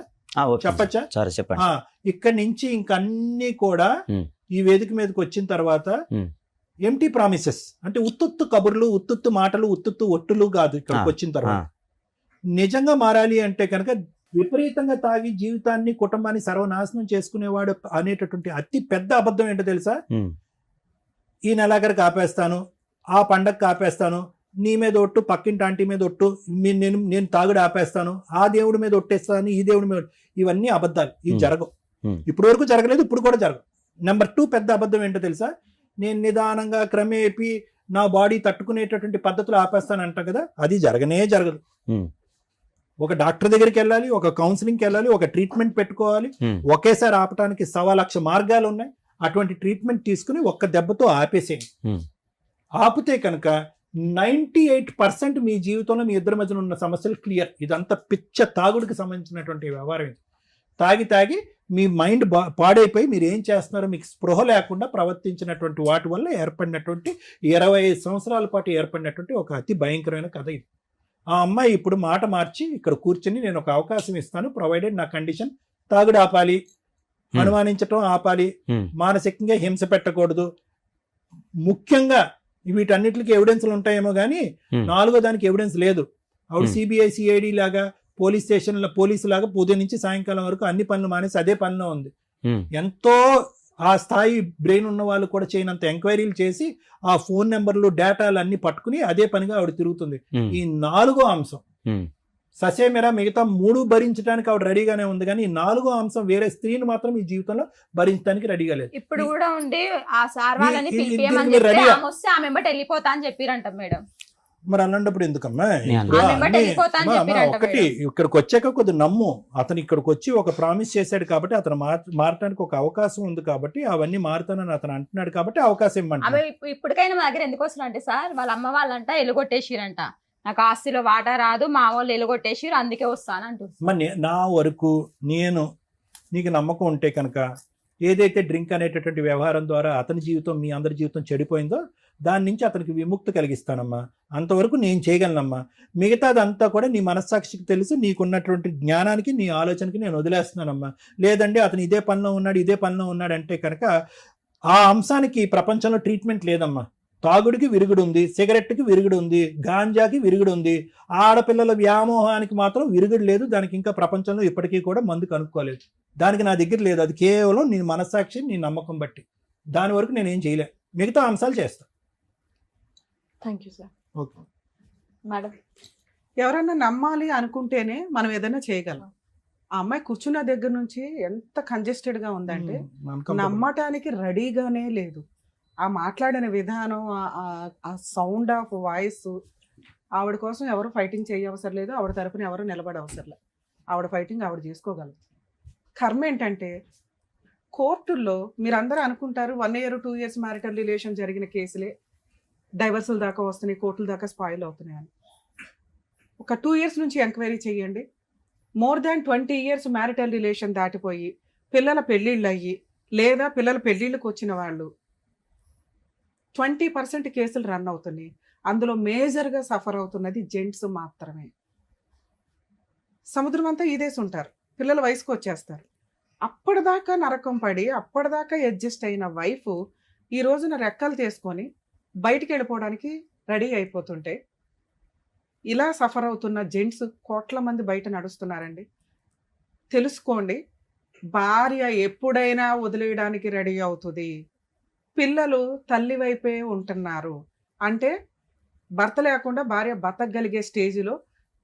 ఓకే చెప్పచ్చా? సార్ చెప్పండి. ఇక్కడి నుంచి ఇంకన్నీ కూడా ఈ వేదిక మీదకి వచ్చిన తర్వాత ఎంటీ ప్రామిసెస్, అంటే ఉత్తుత్తు కబుర్లు, ఉత్తుత్తు మాటలు, ఉత్తుత్తు ఒట్టులు కాదు. ఇక్కడికి వచ్చిన తర్వాత నిజంగా మారాలి అంటే కనుక విపరీతంగా తాగి జీవితాన్ని, కుటుంబాన్ని సర్వనాశనం చేసుకునేవాడు అనేటటువంటి అతి పెద్ద అబద్ధం ఏంటో తెలుసా? ఈ నెలాఖరికి ఆపేస్తాను, ఆ పండగకి ఆపేస్తాను, నీ మీద ఒట్టు, పక్కింటి ఆంటీ మీద ఒట్టు, నేను తాగుడు ఆపేస్తాను, ఆ దేవుడి మీద ఒట్టేస్తాను, ఈ దేవుడి మీద, ఇవన్నీ అబద్ధాలు. ఇవి జరగవు. ఇప్పటి వరకు జరగలేదు, ఇప్పుడు కూడా జరగవు. నెంబర్ 2 పెద్ద అబద్ధం ఏంటో తెలుసా? నేను నిదానంగా క్రమేపీ నా బాడీ తట్టుకునేటటువంటి పద్ధతులు ఆపేస్తాను అంటాం కదా, అది జరగనే జరగదు. ఒక డాక్టర్ దగ్గరికి వెళ్ళాలి, ఒక కౌన్సిలింగ్కి వెళ్ళాలి, ఒక ట్రీట్మెంట్ పెట్టుకోవాలి. ఒకేసారి ఆపటానికి 1,00,000 మార్గాలు ఉన్నాయి. అటువంటి ట్రీట్మెంట్ తీసుకుని ఒక్క దెబ్బతో ఆపేసేయండి. ఆపితే కనుక 98% మీ జీవితంలో మీ ఇద్దరి మధ్యన ఉన్న సమస్యలు క్లియర్. ఇదంతా పిచ్చ తాగుడికి సంబంధించినటువంటి వ్యవహారం. ఇది తాగి మీ మైండ్ పాడైపోయి మీరు ఏం చేస్తున్నారో మీకు స్పృహ లేకుండా ప్రవర్తించినటువంటి వాటి వల్ల ఏర్పడినటువంటి 25 సంవత్సరాల పాటు ఏర్పడినటువంటి ఒక అతి భయంకరమైన కథ ఇది. ఆ అమ్మాయి ఇప్పుడు మాట మార్చి ఇక్కడ కూర్చొని నేను ఒక అవకాశం ఇస్తాను, ప్రొవైడెడ్ నా కండిషన్ తాగుడు ఆపాలి, అనుమానించటం ఆపాలి, మానసికంగా హింస పెట్టకూడదు, ముఖ్యంగా వీటన్నిటికి ఎవిడెన్స్లు ఉంటాయేమో కానీ 4వ దానికి ఎవిడెన్స్ లేదు. ఆవిడ సిబిఐ సిఐడి లాగా పోలీస్ స్టేషన్ల పోలీసు లాగా ఉదయం నుంచి సాయంకాలం వరకు అన్ని పనులు మానేసి అదే పనిలో ఉంది. ఎంతో ఆ స్థాయి బ్రెయిన్ ఉన్న వాళ్ళు కూడా చేయనంత ఎంక్వైరీలు చేసి ఆ ఫోన్ నెంబర్లు, డేటాలు అన్ని పట్టుకుని అదే పనిగా ఆవిడ తిరుగుతుంది. ఈ 4వ అంశం ససేమిరా మిగతా 3 భరించడానికి ఆవిడ రెడీగానే ఉంది, కానీ ఈ 4వ అంశం వేరే స్త్రీని మాత్రం ఈ జీవితంలో భరించడానికి రెడీగా లేదు. ఇప్పుడు కూడా ఉండి ఆ సార్ వాళ్ళని దీనికి పిలిపియమని చెప్తే రెడీయా? ఆమె వస్తే ఆమె వెంబడి వెళ్ళిపోతా అని చెప్పిరంట మేడం. మరి అన్నప్పుడు ఎందుకమ్మా? నేను ఒకటి ఇక్కడికి వచ్చాక కొద్ది నమ్ము. అతను ఇక్కడికి వచ్చి ఒక ప్రామిస్ చేశాడు కాబట్టి, అతను మారటానికి ఒక అవకాశం ఉంది కాబట్టి, అవన్నీ మారుతానని అతను అంటున్నాడు కాబట్టి అవకాశం ఇవ్వండి. ఆమె ఇప్పటికైనా మా దగ్గర ఎందుకు వస్తున్నారంటే సార్, వాళ్ళ అమ్మ వాళ్ళంట ఎలుగొట్టేసిరంట, నాకు ఆస్తిలో వాటా రాదు, మా వాళ్ళు ఎలుగొట్టేసిరు, అందుకే వస్తాను అంటుంది. మరి నా వరకు నేను నీకు నమ్మకం ఉంటే కనుక ఏదైతే డ్రింక్ అనేటటువంటి వ్యవహారం ద్వారా అతని జీవితం, మీ అందరి జీవితం చెడిపోయిందో దాని నుంచి అతనికి విముక్తి కలిగిస్తానమ్మా. అంతవరకు నేను చేయగలనమ్మా. మిగతాదంతా కూడా నీ మనస్సాక్షికి తెలుసు, నీకున్నటువంటి జ్ఞానానికి, నీ ఆలోచనకి నేను వదిలేస్తున్నానమ్మా. లేదండి అతను ఇదే పనిలో ఉన్నాడు అంటే కనుక ఆ అంశానికి ప్రపంచంలో ట్రీట్మెంట్ లేదమ్మా. తాగుడికి విరుగుడు ఉంది, సిగరెట్కి విరుగుడు ఉంది, గాంజాకి విరుగుడు ఉంది, ఆడపిల్లల వ్యామోహానికి మాత్రం విరుగుడు లేదు. దానికి ఇంకా ప్రపంచంలో ఇప్పటికీ కూడా మందు కనుక్కోలేదు. దానికి నా దగ్గర లేదు. అది కేవలం నీ మనస్సాక్షి, నీ నమ్మకం బట్టి. దాని వరకు నేనేం చేయలే, మిగతా అంశాలు చేస్తా. Thank you sir. Okay madam, ఎవరన్నా నమ్మాలి అనుకుంటేనే మనం ఏదైనా చేయగలం. ఆ అమ్మాయి కూర్చున్న దగ్గర నుంచి ఎంత కంజెస్టెడ్ గా ఉందంటే నమ్మటానికి రెడీగానే లేదు. ఆ మాట్లాడిన విధానం, ఆ సౌండ్ ఆఫ్ వాయిస్, ఆవిడ కోసం ఎవరు ఫైటింగ్ చేయవసరం లేదు, ఆవిడ తరపున ఎవరు నిలబడవసరం లేదు. ఆవిడ ఫైటింగ్ ఆవిడ చేసుకోగలదు. కర్మ ఏంటంటే కోర్టుల్లో మీరందరూ అనుకుంటారు 1 year 2 years మ్యారిటల్ రిలేషన్ జరిగిన కేసులే డైవర్సుల దాకా వస్తున్నాయి, కోర్టుల దాకా స్పాయిల్ అవుతున్నాయి అని. ఒక 2 years నుంచి ఎంక్వైరీ చేయండి. More than 20 years marital relation దాటిపోయి పిల్లల పెళ్ళిళ్ళు అయ్యి, లేదా పిల్లల పెళ్ళిళ్ళకి వచ్చిన వాళ్ళు 20% కేసులు రన్ అవుతున్నాయి. అందులో మేజర్గా సఫర్ అవుతున్నది జెంట్స్ మాత్రమే. సముద్రం అంతా ఈదేసి ఉంటారు, పిల్లల వయసుకు వచ్చేస్తారు. అప్పటిదాకా నరకం పడి, అప్పటిదాకా అడ్జస్ట్ అయిన వైఫ్ ఈ రోజున రెక్కలు తీసుకొని బయటికి వెళ్ళిపోవడానికి రెడీ అయిపోతుంటే ఇలా సఫర్ అవుతున్న జెంట్స్ కోట్ల మంది బయట నడుస్తున్నారండి. తెలుసుకోండి, భార్య ఎప్పుడైనా వదిలేయడానికి రెడీ అవుతుంది. పిల్లలు తల్లి వైపే ఉంటున్నారు అంటే భర్త లేకుండా భార్య బతకగలిగే స్టేజ్లో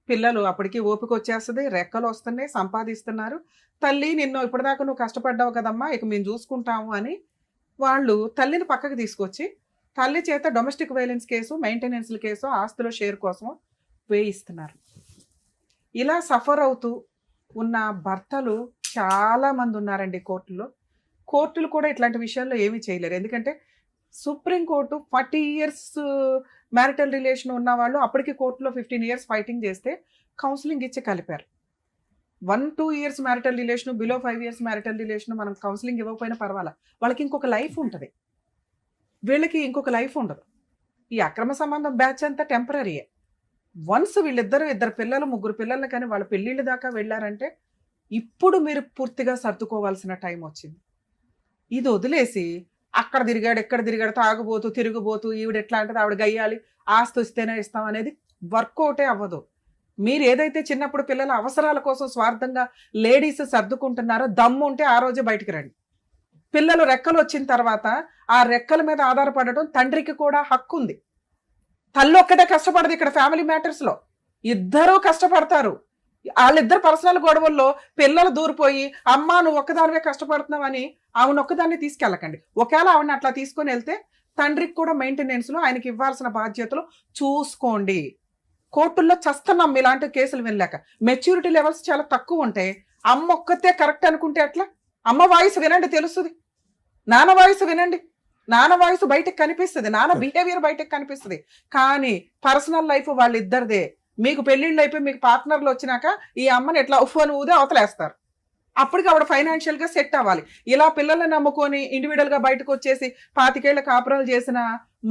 పిల్లలు అప్పటికి ఓపిక వచ్చేస్తుంది, రెక్కలు వస్తున్నాయి, సంపాదిస్తున్నారు. తల్లి నిన్ను ఇప్పటిదాకా నువ్వు కష్టపడ్డావు కదమ్మా, ఇక మేము చూసుకుంటాము అని వాళ్ళు తల్లిని పక్కకు తీసుకొచ్చి తల్లి చేత డొమెస్టిక్ వైలెన్స్ కేసు, మెయింటెనెన్స్ల కేసు, ఆస్తుల షేర్ కోసం వేయిస్తున్నారు. ఇలా సఫర్ అవుతూ ఉన్న భర్తలు చాలా మంది ఉన్నారండి కోర్టులో. కోర్టులు కూడా ఇట్లాంటి విషయాల్లో ఏమీ చేయలేరు. ఎందుకంటే సుప్రీంకోర్టు 40 years మ్యారిటల్ రిలేషన్ ఉన్న వాళ్ళు అప్పటికి కోర్టులో 15 years ఫైటింగ్ చేస్తే కౌన్సిలింగ్ ఇచ్చి కలిపారు. 1-2 years marital relation, below 5 years marital relation మనం కౌన్సిలింగ్ ఇవ్వకపోయినా పర్వాలా, వాళ్ళకి ఇంకొక లైఫ్ ఉంటుంది, వీళ్ళకి ఇంకొక లైఫ్ ఉండదు. ఈ అక్రమ సంబంధం బ్యాచ్ అంతా టెంపరీయే. వన్స్ ఇద్దరు పిల్లలు, 3 పిల్లలు కానీ వాళ్ళ పెళ్ళిళ్ళ దాకా వెళ్ళారంటే ఇప్పుడు మీరు పూర్తిగా సర్దుకోవాల్సిన టైం వచ్చింది. ఇది వదిలేసి అక్కడ తిరిగాడు, ఎక్కడ తిరిగాడు, తాగుబోతూ తిరుగుబోతూ, ఈవిడ ఎట్లా అంటే ఆవిడ గయ్యాలి, ఆస్తి వస్తేనే ఇస్తాం అనేది వర్కౌటే అవ్వదు. మీరు ఏదైతే చిన్నప్పుడు పిల్లల అవసరాల కోసం స్వార్థంగా లేడీస్ సర్దుకుంటున్నారో, దమ్ము ఉంటే ఆ రోజే బయటికి రండి. పిల్లలు రెక్కలు వచ్చిన తర్వాత ఆ రెక్కల మీద ఆధారపడటం తండ్రికి కూడా హక్కు ఉంది. తల్లి ఒక్కటే కష్టపడదు ఇక్కడ ఫ్యామిలీ మ్యాటర్స్ లో, ఇద్దరూ కష్టపడతారు. వాళ్ళిద్దరు పర్సనల్ గొడవల్లో పిల్లలు దూరిపోయి అమ్మా నువ్వు ఒక్కదానివే కష్టపడుతున్నావని ఆవిడ ఒక్కదాన్ని తీసుకెళ్ళకండి. ఒకవేళ ఆవిడని అట్లా తీసుకొని వెళ్తే తండ్రికి కూడా మెయింటెనెన్స్ లో ఆయనకి ఇవ్వాల్సిన బాధ్యతలు చూసుకోండి. కోర్టుల్లో చస్తున్నాం ఇలాంటి కేసులు వెళ్ళాక. మెచ్యూరిటీ లెవెల్స్ చాలా తక్కువ ఉంటాయి. అమ్మ ఒక్కతే కరెక్ట్ అనుకుంటే అట్లా? అమ్మ వాయిస్ వినండి తెలుస్తుంది, నాన్న వాయిస్ వినండి, నాన్న వాయిస్ బయటకు కనిపిస్తుంది, నాన్న బిహేవియర్ బయటకు కనిపిస్తుంది. కానీ పర్సనల్ లైఫ్ వాళ్ళిద్దరిదే. మీకు పెళ్లిళ్ళు అయిపోయి మీకు పార్ట్నర్లు వచ్చినాక ఈ అమ్మని ఎట్లా ఉఫ్ఫను ఊదే అవతలేస్తారు. అప్పటికి ఆవిడ ఫైనాన్షియల్ గా సెట్ అవ్వాలి. ఇలా పిల్లల్ని నమ్ముకొని ఇండివిడువల్ గా బయటకు వచ్చేసి 25 ఏళ్ల కాపురాలు చేసిన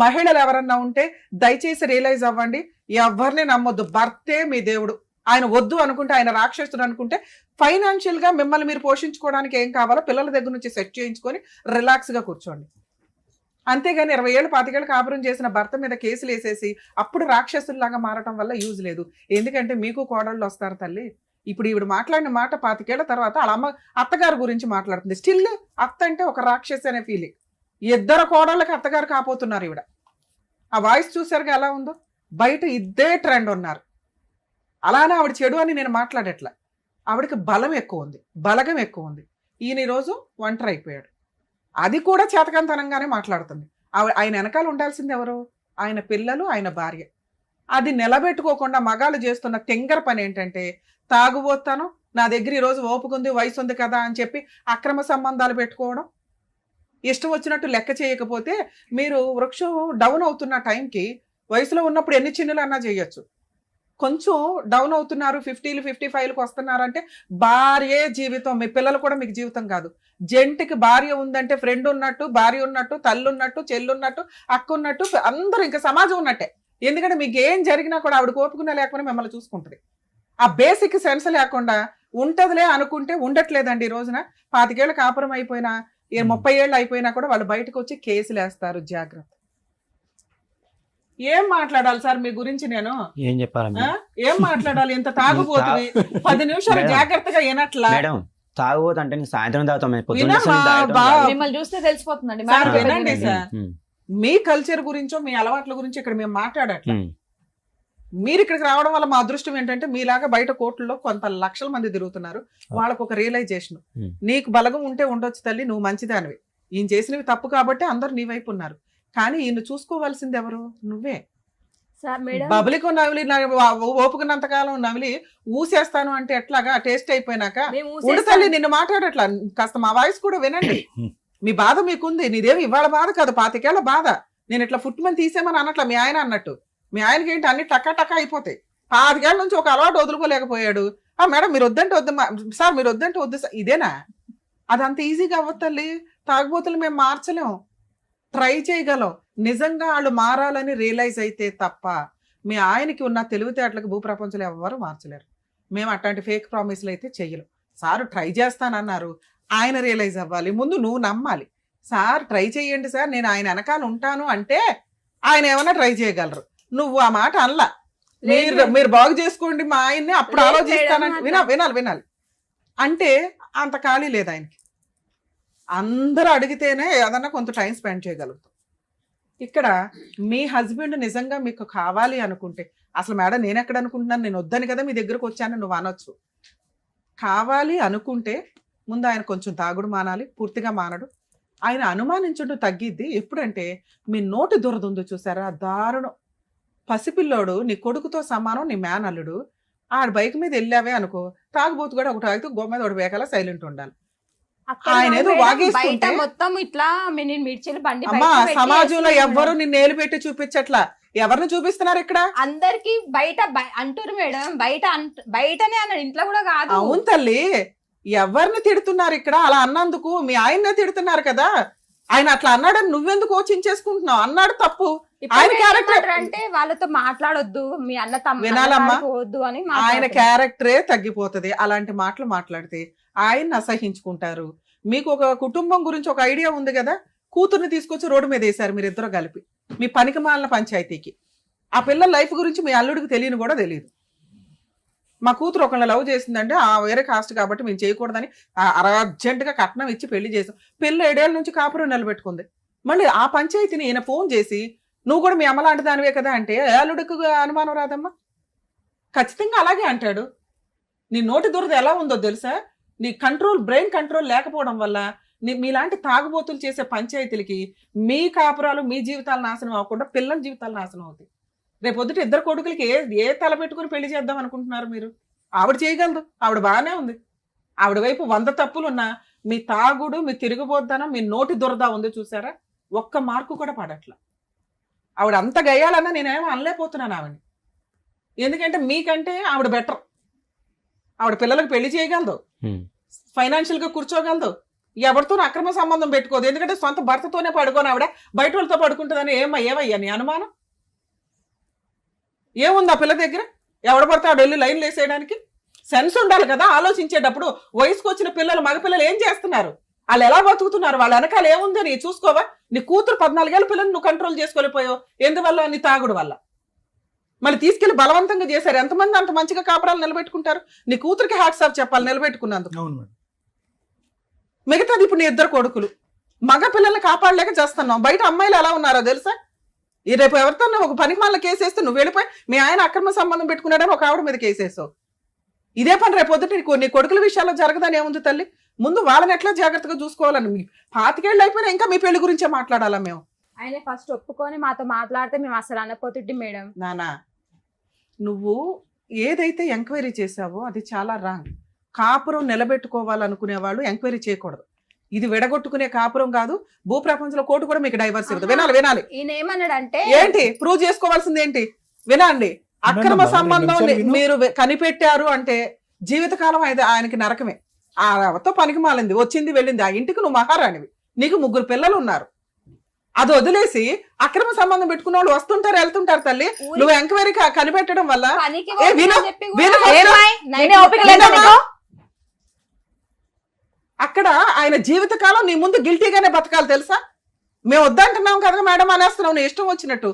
మహిళలు ఎవరన్నా ఉంటే దయచేసి రియలైజ్ అవ్వండి, ఎవరిని నమ్మొద్దు. భర్తే మీ దేవుడు. ఆయన వద్దు అనుకుంటే, ఆయన రాక్షసుడు అనుకుంటే ఫైనాన్షియల్ గా మిమ్మల్ని మీరు పోషించుకోవడానికి ఏం కావాలో పిల్లల దగ్గర నుంచి సెట్ చేయించుకొని రిలాక్స్ గా కూర్చోండి. అంతేగాని 20 ఏళ్ళు 25 ఏళ్ళు కాపురం చేసిన భర్త మీద కేసులు వేసేసి అప్పుడు రాక్షసుల్లాగా మారటం వల్ల యూజ్ లేదు. ఎందుకంటే మీకు కోడళ్ళు వస్తారు తల్లి. ఇప్పుడు ఈవిడ మాట్లాడిన మాట 25 ఏళ్ల తర్వాత వాళ్ళ అత్తగారి గురించి మాట్లాడుతుంది. స్టిల్ అత్త అంటే ఒక రాక్షసి అనే ఫీలింగ్. ఇద్దరు కోడళ్ళకి అత్తగారు కాపోతున్నారు ఈవిడ. ఆ వాయిస్ చూసారుగా ఎలా ఉందో. బయట ఇద్దే ట్రెండ్ ఉన్నారు. అలానే ఆవిడ చెడు అని నేను మాట్లాడట్లా. ఆవిడకి బలం ఎక్కువ ఉంది, బలగం ఎక్కువ ఉంది. ఈయన ఈరోజు ఒంటరి అయిపోయాడు. అది కూడా చేతకంతనంగానే మాట్లాడుతుంది. ఆయన వెనకాల ఉండాల్సింది ఎవరు? ఆయన పిల్లలు, ఆయన భార్య. అది నిలబెట్టుకోకుండా మగాళ్ళు చేస్తున్న తెంగర పని ఏంటంటే, తాగుబోతాను, నా దగ్గర ఈరోజు ఓపుకుంది, వయసు ఉంది కదా అని చెప్పి అక్రమ సంబంధాలు పెట్టుకోవడం. ఇష్టం వచ్చినట్టు లెక్క చేయకపోతే మీరు వృక్షం డౌన్ అవుతున్న టైంకి వయసులో ఉన్నప్పుడు ఎన్ని చిన్నులు అన్నా చేయొచ్చు. కొంచెం డౌన్ అవుతున్నారు, 50లు 55లకు వస్తున్నారంటే భార్యే జీవితం. మీ పిల్లలు కూడా మీకు జీవితం కాదు. జంటికి భార్య ఉందంటే ఫ్రెండ్ ఉన్నట్టు, భార్య ఉన్నట్టు, తల్లి ఉన్నట్టు, చెల్లు ఉన్నట్టు, అక్క ఉన్నట్టు, అందరూ ఇంకా సమాజం ఉన్నట్టే. ఎందుకంటే మీకు ఏం జరిగినా కూడా ఆవిడ కోపుకున్నా లేకపోయినా మిమ్మల్ని చూసుకుంటుంది. ఆ బేసిక్ సెన్స్ లేకుండా ఉంటదిలే అనుకుంటే ఉండట్లేదండి. ఈ రోజున 25 ఏళ్ళు కాపురం అయిపోయినా 30 ఏళ్ళు అయిపోయినా కూడా వాళ్ళు బయటకు వచ్చి కేసులు వేస్తారు. జాగ్రత్త. ఏం మాట్లాడాలి సార్ మీ గురించి? నేను ఏం చెప్పాలి? ఏం మాట్లాడాలి? ఇంత తాగుబోతుంది 10 నిమిషాలు జాగ్రత్తగా వినట్లా. మేడం తాగుబోతు అంటే నేను సాయంత్రం తాగుతాం. మిమ్మల్ని చూస్తే తెలిసిపోతుందండి. సార్ వినండి సార్, మీ కల్చర్ గురించో మీ అలవాట్ల గురించి ఇక్కడ మేము మాట్లాడట్లా. మీరు ఇక్కడికి రావడం వల్ల మా అదృష్టం ఏంటంటే మీలాగా బయట కోర్టుల్లో కొంత లక్షల మంది తిరుగుతున్నారు. వాళ్ళకు ఒక రియలైజేషన్, నీకు బలగం ఉంటే ఉండొచ్చు తల్లి, నువ్వు మంచిదానివి. ఈయన చేసినవి తప్పు కాబట్టి అందరు నీ వైపు ఉన్నారు. కానీ ఈయన చూసుకోవాల్సింది ఎవరు? నువ్వే. బబులికి నవిలి ఓపుకున్నంత కాలం నవిలి ఊసేస్తాను అంటే ఎట్లాగా? టేస్ట్ అయిపోయినాక ఉడతల్లి నిన్ను మాట్లాడట్లా. కాస్త మా వాయిస్ కూడా వినండి. మీ బాధ మీకుంది, నీదేమి ఇవాళ బాధ కాదు, 25 ఏళ్ల బాధ. నేను ఇట్లా ఫుట్మని తీసేమని అన్నట్లా మీ ఆయన అన్నట్టు. మీ ఆయనకి ఏంటి అన్ని టక్కా టక్కా అయిపోతాయి. 25 ఏళ్ల నుంచి ఒక అలవాటు వదులుకోలేకపోయాడు. మేడం మీరు వద్దంటే వద్దు సార్, మీరు వద్దంటే వద్దు సార్. ఇదేనా? అదంత ఈజీగా అవ్వదు తల్లి. తాగుబోతులు మేము మార్చలేం, ట్రై చేయగలం. నిజంగా వాళ్ళు మారాలని రియలైజ్ అయితే తప్ప మీ ఆయనకి ఉన్న తెలివితేటలకు భూప్రపంచంలో ఎవరు మార్చలేరు. మేము అట్లాంటి ఫేక్ ప్రామిస్లు అయితే చెయ్యలేం. సార్ ట్రై చేస్తానన్నారు, ఆయన రియలైజ్ అవ్వాలి. ముందు నువ్వు నమ్మాలి. సార్ ట్రై చేయండి సార్, నేను ఆయన వెనకాల ఉంటాను అంటే ఆయన ఏమైనా ట్రై చేయగలరు. నువ్వు ఆ మాట అనలా. మీరు బాగు చేసుకోండి మా ఆయన్ని, అప్పుడు ఆలోచిస్తానంటే వినాలి అంటే అంత ఖాళీ లేదు ఆయనకి. అందరూ అడిగితేనే ఏదన్నా కొంత టైం స్పెండ్ చేయగలుగుతాం. ఇక్కడ మీ హస్బెండ్ నిజంగా మీకు కావాలి అనుకుంటే, అసలు మేడం నేను ఎక్కడ అనుకుంటున్నాను, నేను వద్దని కదా మీ దగ్గరకు వచ్చాను నువ్వు అనొచ్చు. కావాలి అనుకుంటే ముందు ఆయన కొంచెం తాగుడు మానాలి. పూర్తిగా మానడు. ఆయన అనుమానించడం తగ్గిద్ది. ఎప్పుడంటే మీ నోటి దురదుందో చూసారా, దారుణం. పసిపిల్లోడు నీ కొడుకుతో సమానం, నీ మేనల్లుడు. ఆడ బైక్ మీద వెళ్ళావే అనుకో, తాగుబోతు కూడా ఒకటి తాగితే గోమ మీద ఒకటి వేకాల సైలెంట్ ఉండాలి. ఆయన ఏదో వాగేస్తుంటే మొత్తం ఇట్లా అమ్మా సమాజంలో ఎవ్వరు నిన్ను ఏలు పెట్టి చూపించట్లా. ఎవరిని చూపిస్తున్నారు ఇక్కడ? అందరికి బయట అంటారు మేడం, బయటనే అన్నాడు, ఇంట్లో కూడా కాదు. అవును తల్లి, ఎవరిని తిడుతున్నారు ఇక్కడ? అలా అన్నందుకు మీ ఆయన్నే తిడుతున్నారు కదా. ఆయన అట్లా అన్నాడని నువ్వెందుకు కోచించేసుకుంటున్నావు? అన్నాడు తప్పు. ఆయన క్యారెక్టర్ అంటే వాళ్ళతో మాట్లాడొద్దు, మీ అన్న వినాలమ్మా, తమ్ముడు అని ఆయన క్యారెక్టరే తగ్గిపోతది అలాంటి మాటలు మాట్లాడితే. ఆయన అసహించుకుంటారు. మీకు ఒక కుటుంబం గురించి ఒక ఐడియా ఉంది కదా. కూతుర్ని తీసుకొచ్చి రోడ్డు మీద వేశారు మీరిద్దరు కలిపి, మీ పనికి మాలిన పంచాయతీకి. ఆ పిల్లల లైఫ్ గురించి మీ అల్లుడికి తెలియని కూడా తెలియదు. మా కూతురు ఒకళ్ళ లవ్ చేసిందంటే ఆ వేరే కాస్ట్ కాబట్టి మేము చేయకూడదని అర్జెంటుగా కట్నం ఇచ్చి పెళ్లి చేసాం. పెళ్లి 7 ఏళ్ళ నుంచి కాపురం నిలబెట్టుకుంది. మళ్ళీ ఆ పంచాయతీని ఈయన ఫోన్ చేసి నువ్వు కూడా మీ అమ్మ లాంటి దానివే కదా అంటే అల్లుడికి అనుమానం రాదమ్మా? ఖచ్చితంగా అలాగే అంటాడు. నీ నోటి దురద ఎలా ఉందో తెలుసా? నీ బ్రెయిన్ కంట్రోల్ లేకపోవడం వల్ల మీలాంటి తాగుబోతులు చేసే పంచాయతీలకి మీ కాపురాలు, మీ జీవితాలు నాశనం అవ్వకుండా పిల్లల జీవితాలు నాశనం అవుతాయి. రేపొద్దుట ఇద్దరు కొడుకులకి ఏ తల పెట్టుకుని పెళ్లి చేద్దాం అనుకుంటున్నారు మీరు? ఆవిడ చేయగలదు, ఆవిడ బాగానే ఉంది. ఆవిడ వైపు 100 తప్పులున్నా మీ తాగుడు, మీ తిరిగిపోద్దనం, మీ నోటి దురద ఉంది చూసారా, ఒక్క మార్కు కూడా పడట్లా. ఆవిడ అంత గయ్యాలన్నా నేనేమో అనలేకపోతున్నాను ఆవిడని. ఎందుకంటే మీకంటే ఆవిడ బెటర్. ఆవిడ పిల్లలకు పెళ్లి చేయగలదు, ఫైనాన్షియల్ గా కూర్చోగలదు, ఎవరితో అక్రమ సంబంధం పెట్టుకోదు. ఎందుకంటే సొంత భర్తతోనే పడుకోని ఆవిడ బయట వాళ్ళతో పడుకుంటుందని ఏమయ్యా నీ అనుమానం? ఏముంది ఆ పిల్ల దగ్గర? ఎవడ పడితే ఆవిడ వెళ్ళి లైన్లు వేసేయడానికి సెన్స్ ఉండాలి కదా. ఆలోచించేటప్పుడు వయసుకు వచ్చిన పిల్లలు, మగపిల్లలు ఏం చేస్తున్నారు, వాళ్ళు ఎలా బతుకుతున్నారు, వాళ్ళ వెనకాల ఏముందో నీ చూసుకోవా? నీ కూతురు 14 ఏళ్ళ పిల్లలు నువ్వు కంట్రోల్ చేసుకోలేకపోయావు. ఎందువల్ల? నీ తాగుడు వల్ల. మళ్ళీ తీసుకెళ్లి బలవంతంగా చేశారు. ఎంతమంది అంత మంచిగా కాపురాలు నిలబెట్టుకుంటారు? నీ కూతురికి హ్యాట్స్ ఆఫ్ చెప్పాలి నిలబెట్టుకున్నందుకు. మిగతాది ఇప్పుడు నీ 2 కొడుకులు, మగ పిల్లల్ని కాపాడలేక చేస్తున్నావు. బయట అమ్మాయిలు ఎలా ఉన్నారో తెలుసా? ఈ రేపు ఎవరితో ఒక పనికి మళ్ళీ కేసేస్తే నువ్వు వెళ్ళిపోయి మీ ఆయన అక్రమ సంబంధం పెట్టుకున్నాడని ఒక ఆవిడ మీద కేసేసావు. ఇదే పని రేపు పొద్దుట నీ కొడుకుల విషయాల్లో జరగదని ఏముంది తల్లి? ముందు వాళ్ళని ఎట్లా జాగ్రత్తగా చూసుకోవాలని. 25 ఏళ్ళు అయిపోయినా ఇంకా మీ పెళ్లి గురించే మాట్లాడాలా మేము? ఆయన ఫస్ట్ ఒప్పుకొని మాతో మాట్లాడితే మేము అసలు అనపోతుంటే మేడం. నానా, నువ్వు ఏదైతే ఎంక్వైరీ చేసావో అది చాలా రాంగ్. కాపురం నిలబెట్టుకోవాలనుకునే వాళ్ళు ఎంక్వైరీ చేయకూడదు. ఇది విడగొట్టుకునే కాపురం కాదు. భూప్రపంచంలో కోర్టు కూడా మీకు డైవర్స్ ఇవ్వదు. వినాలి. ఈయన ఏమన్నాడంటే ఏంటి ప్రూవ్ చేసుకోవాల్సింది ఏంటి? వినండి. అక్రమ సంబంధం మీరు కనిపెట్టారు అంటే జీవితకాలం అయితే ఆయనకి నరకమే. ఆతో పనికి మాలింది, వచ్చింది వెళ్ళింది. ఆ ఇంటికి నువ్వు మహారాణివి, నీకు 3 పిల్లలు ఉన్నారు. అది వదిలేసి అక్రమ సంబంధం పెట్టుకున్న వాళ్ళు వస్తుంటారు వెళ్తుంటారు తల్లి. నువ్వు ఎంక్వైరీ కనిపెట్టడం వల్ల అక్కడ ఆయన జీవితకాలం నీ ముందు గిల్టీగానే బతకాలి తెలుసా? మేము వద్దంటున్నాం కదా మేడం అనేస్తున్నావు నీ ఇష్టం వచ్చినట్టు.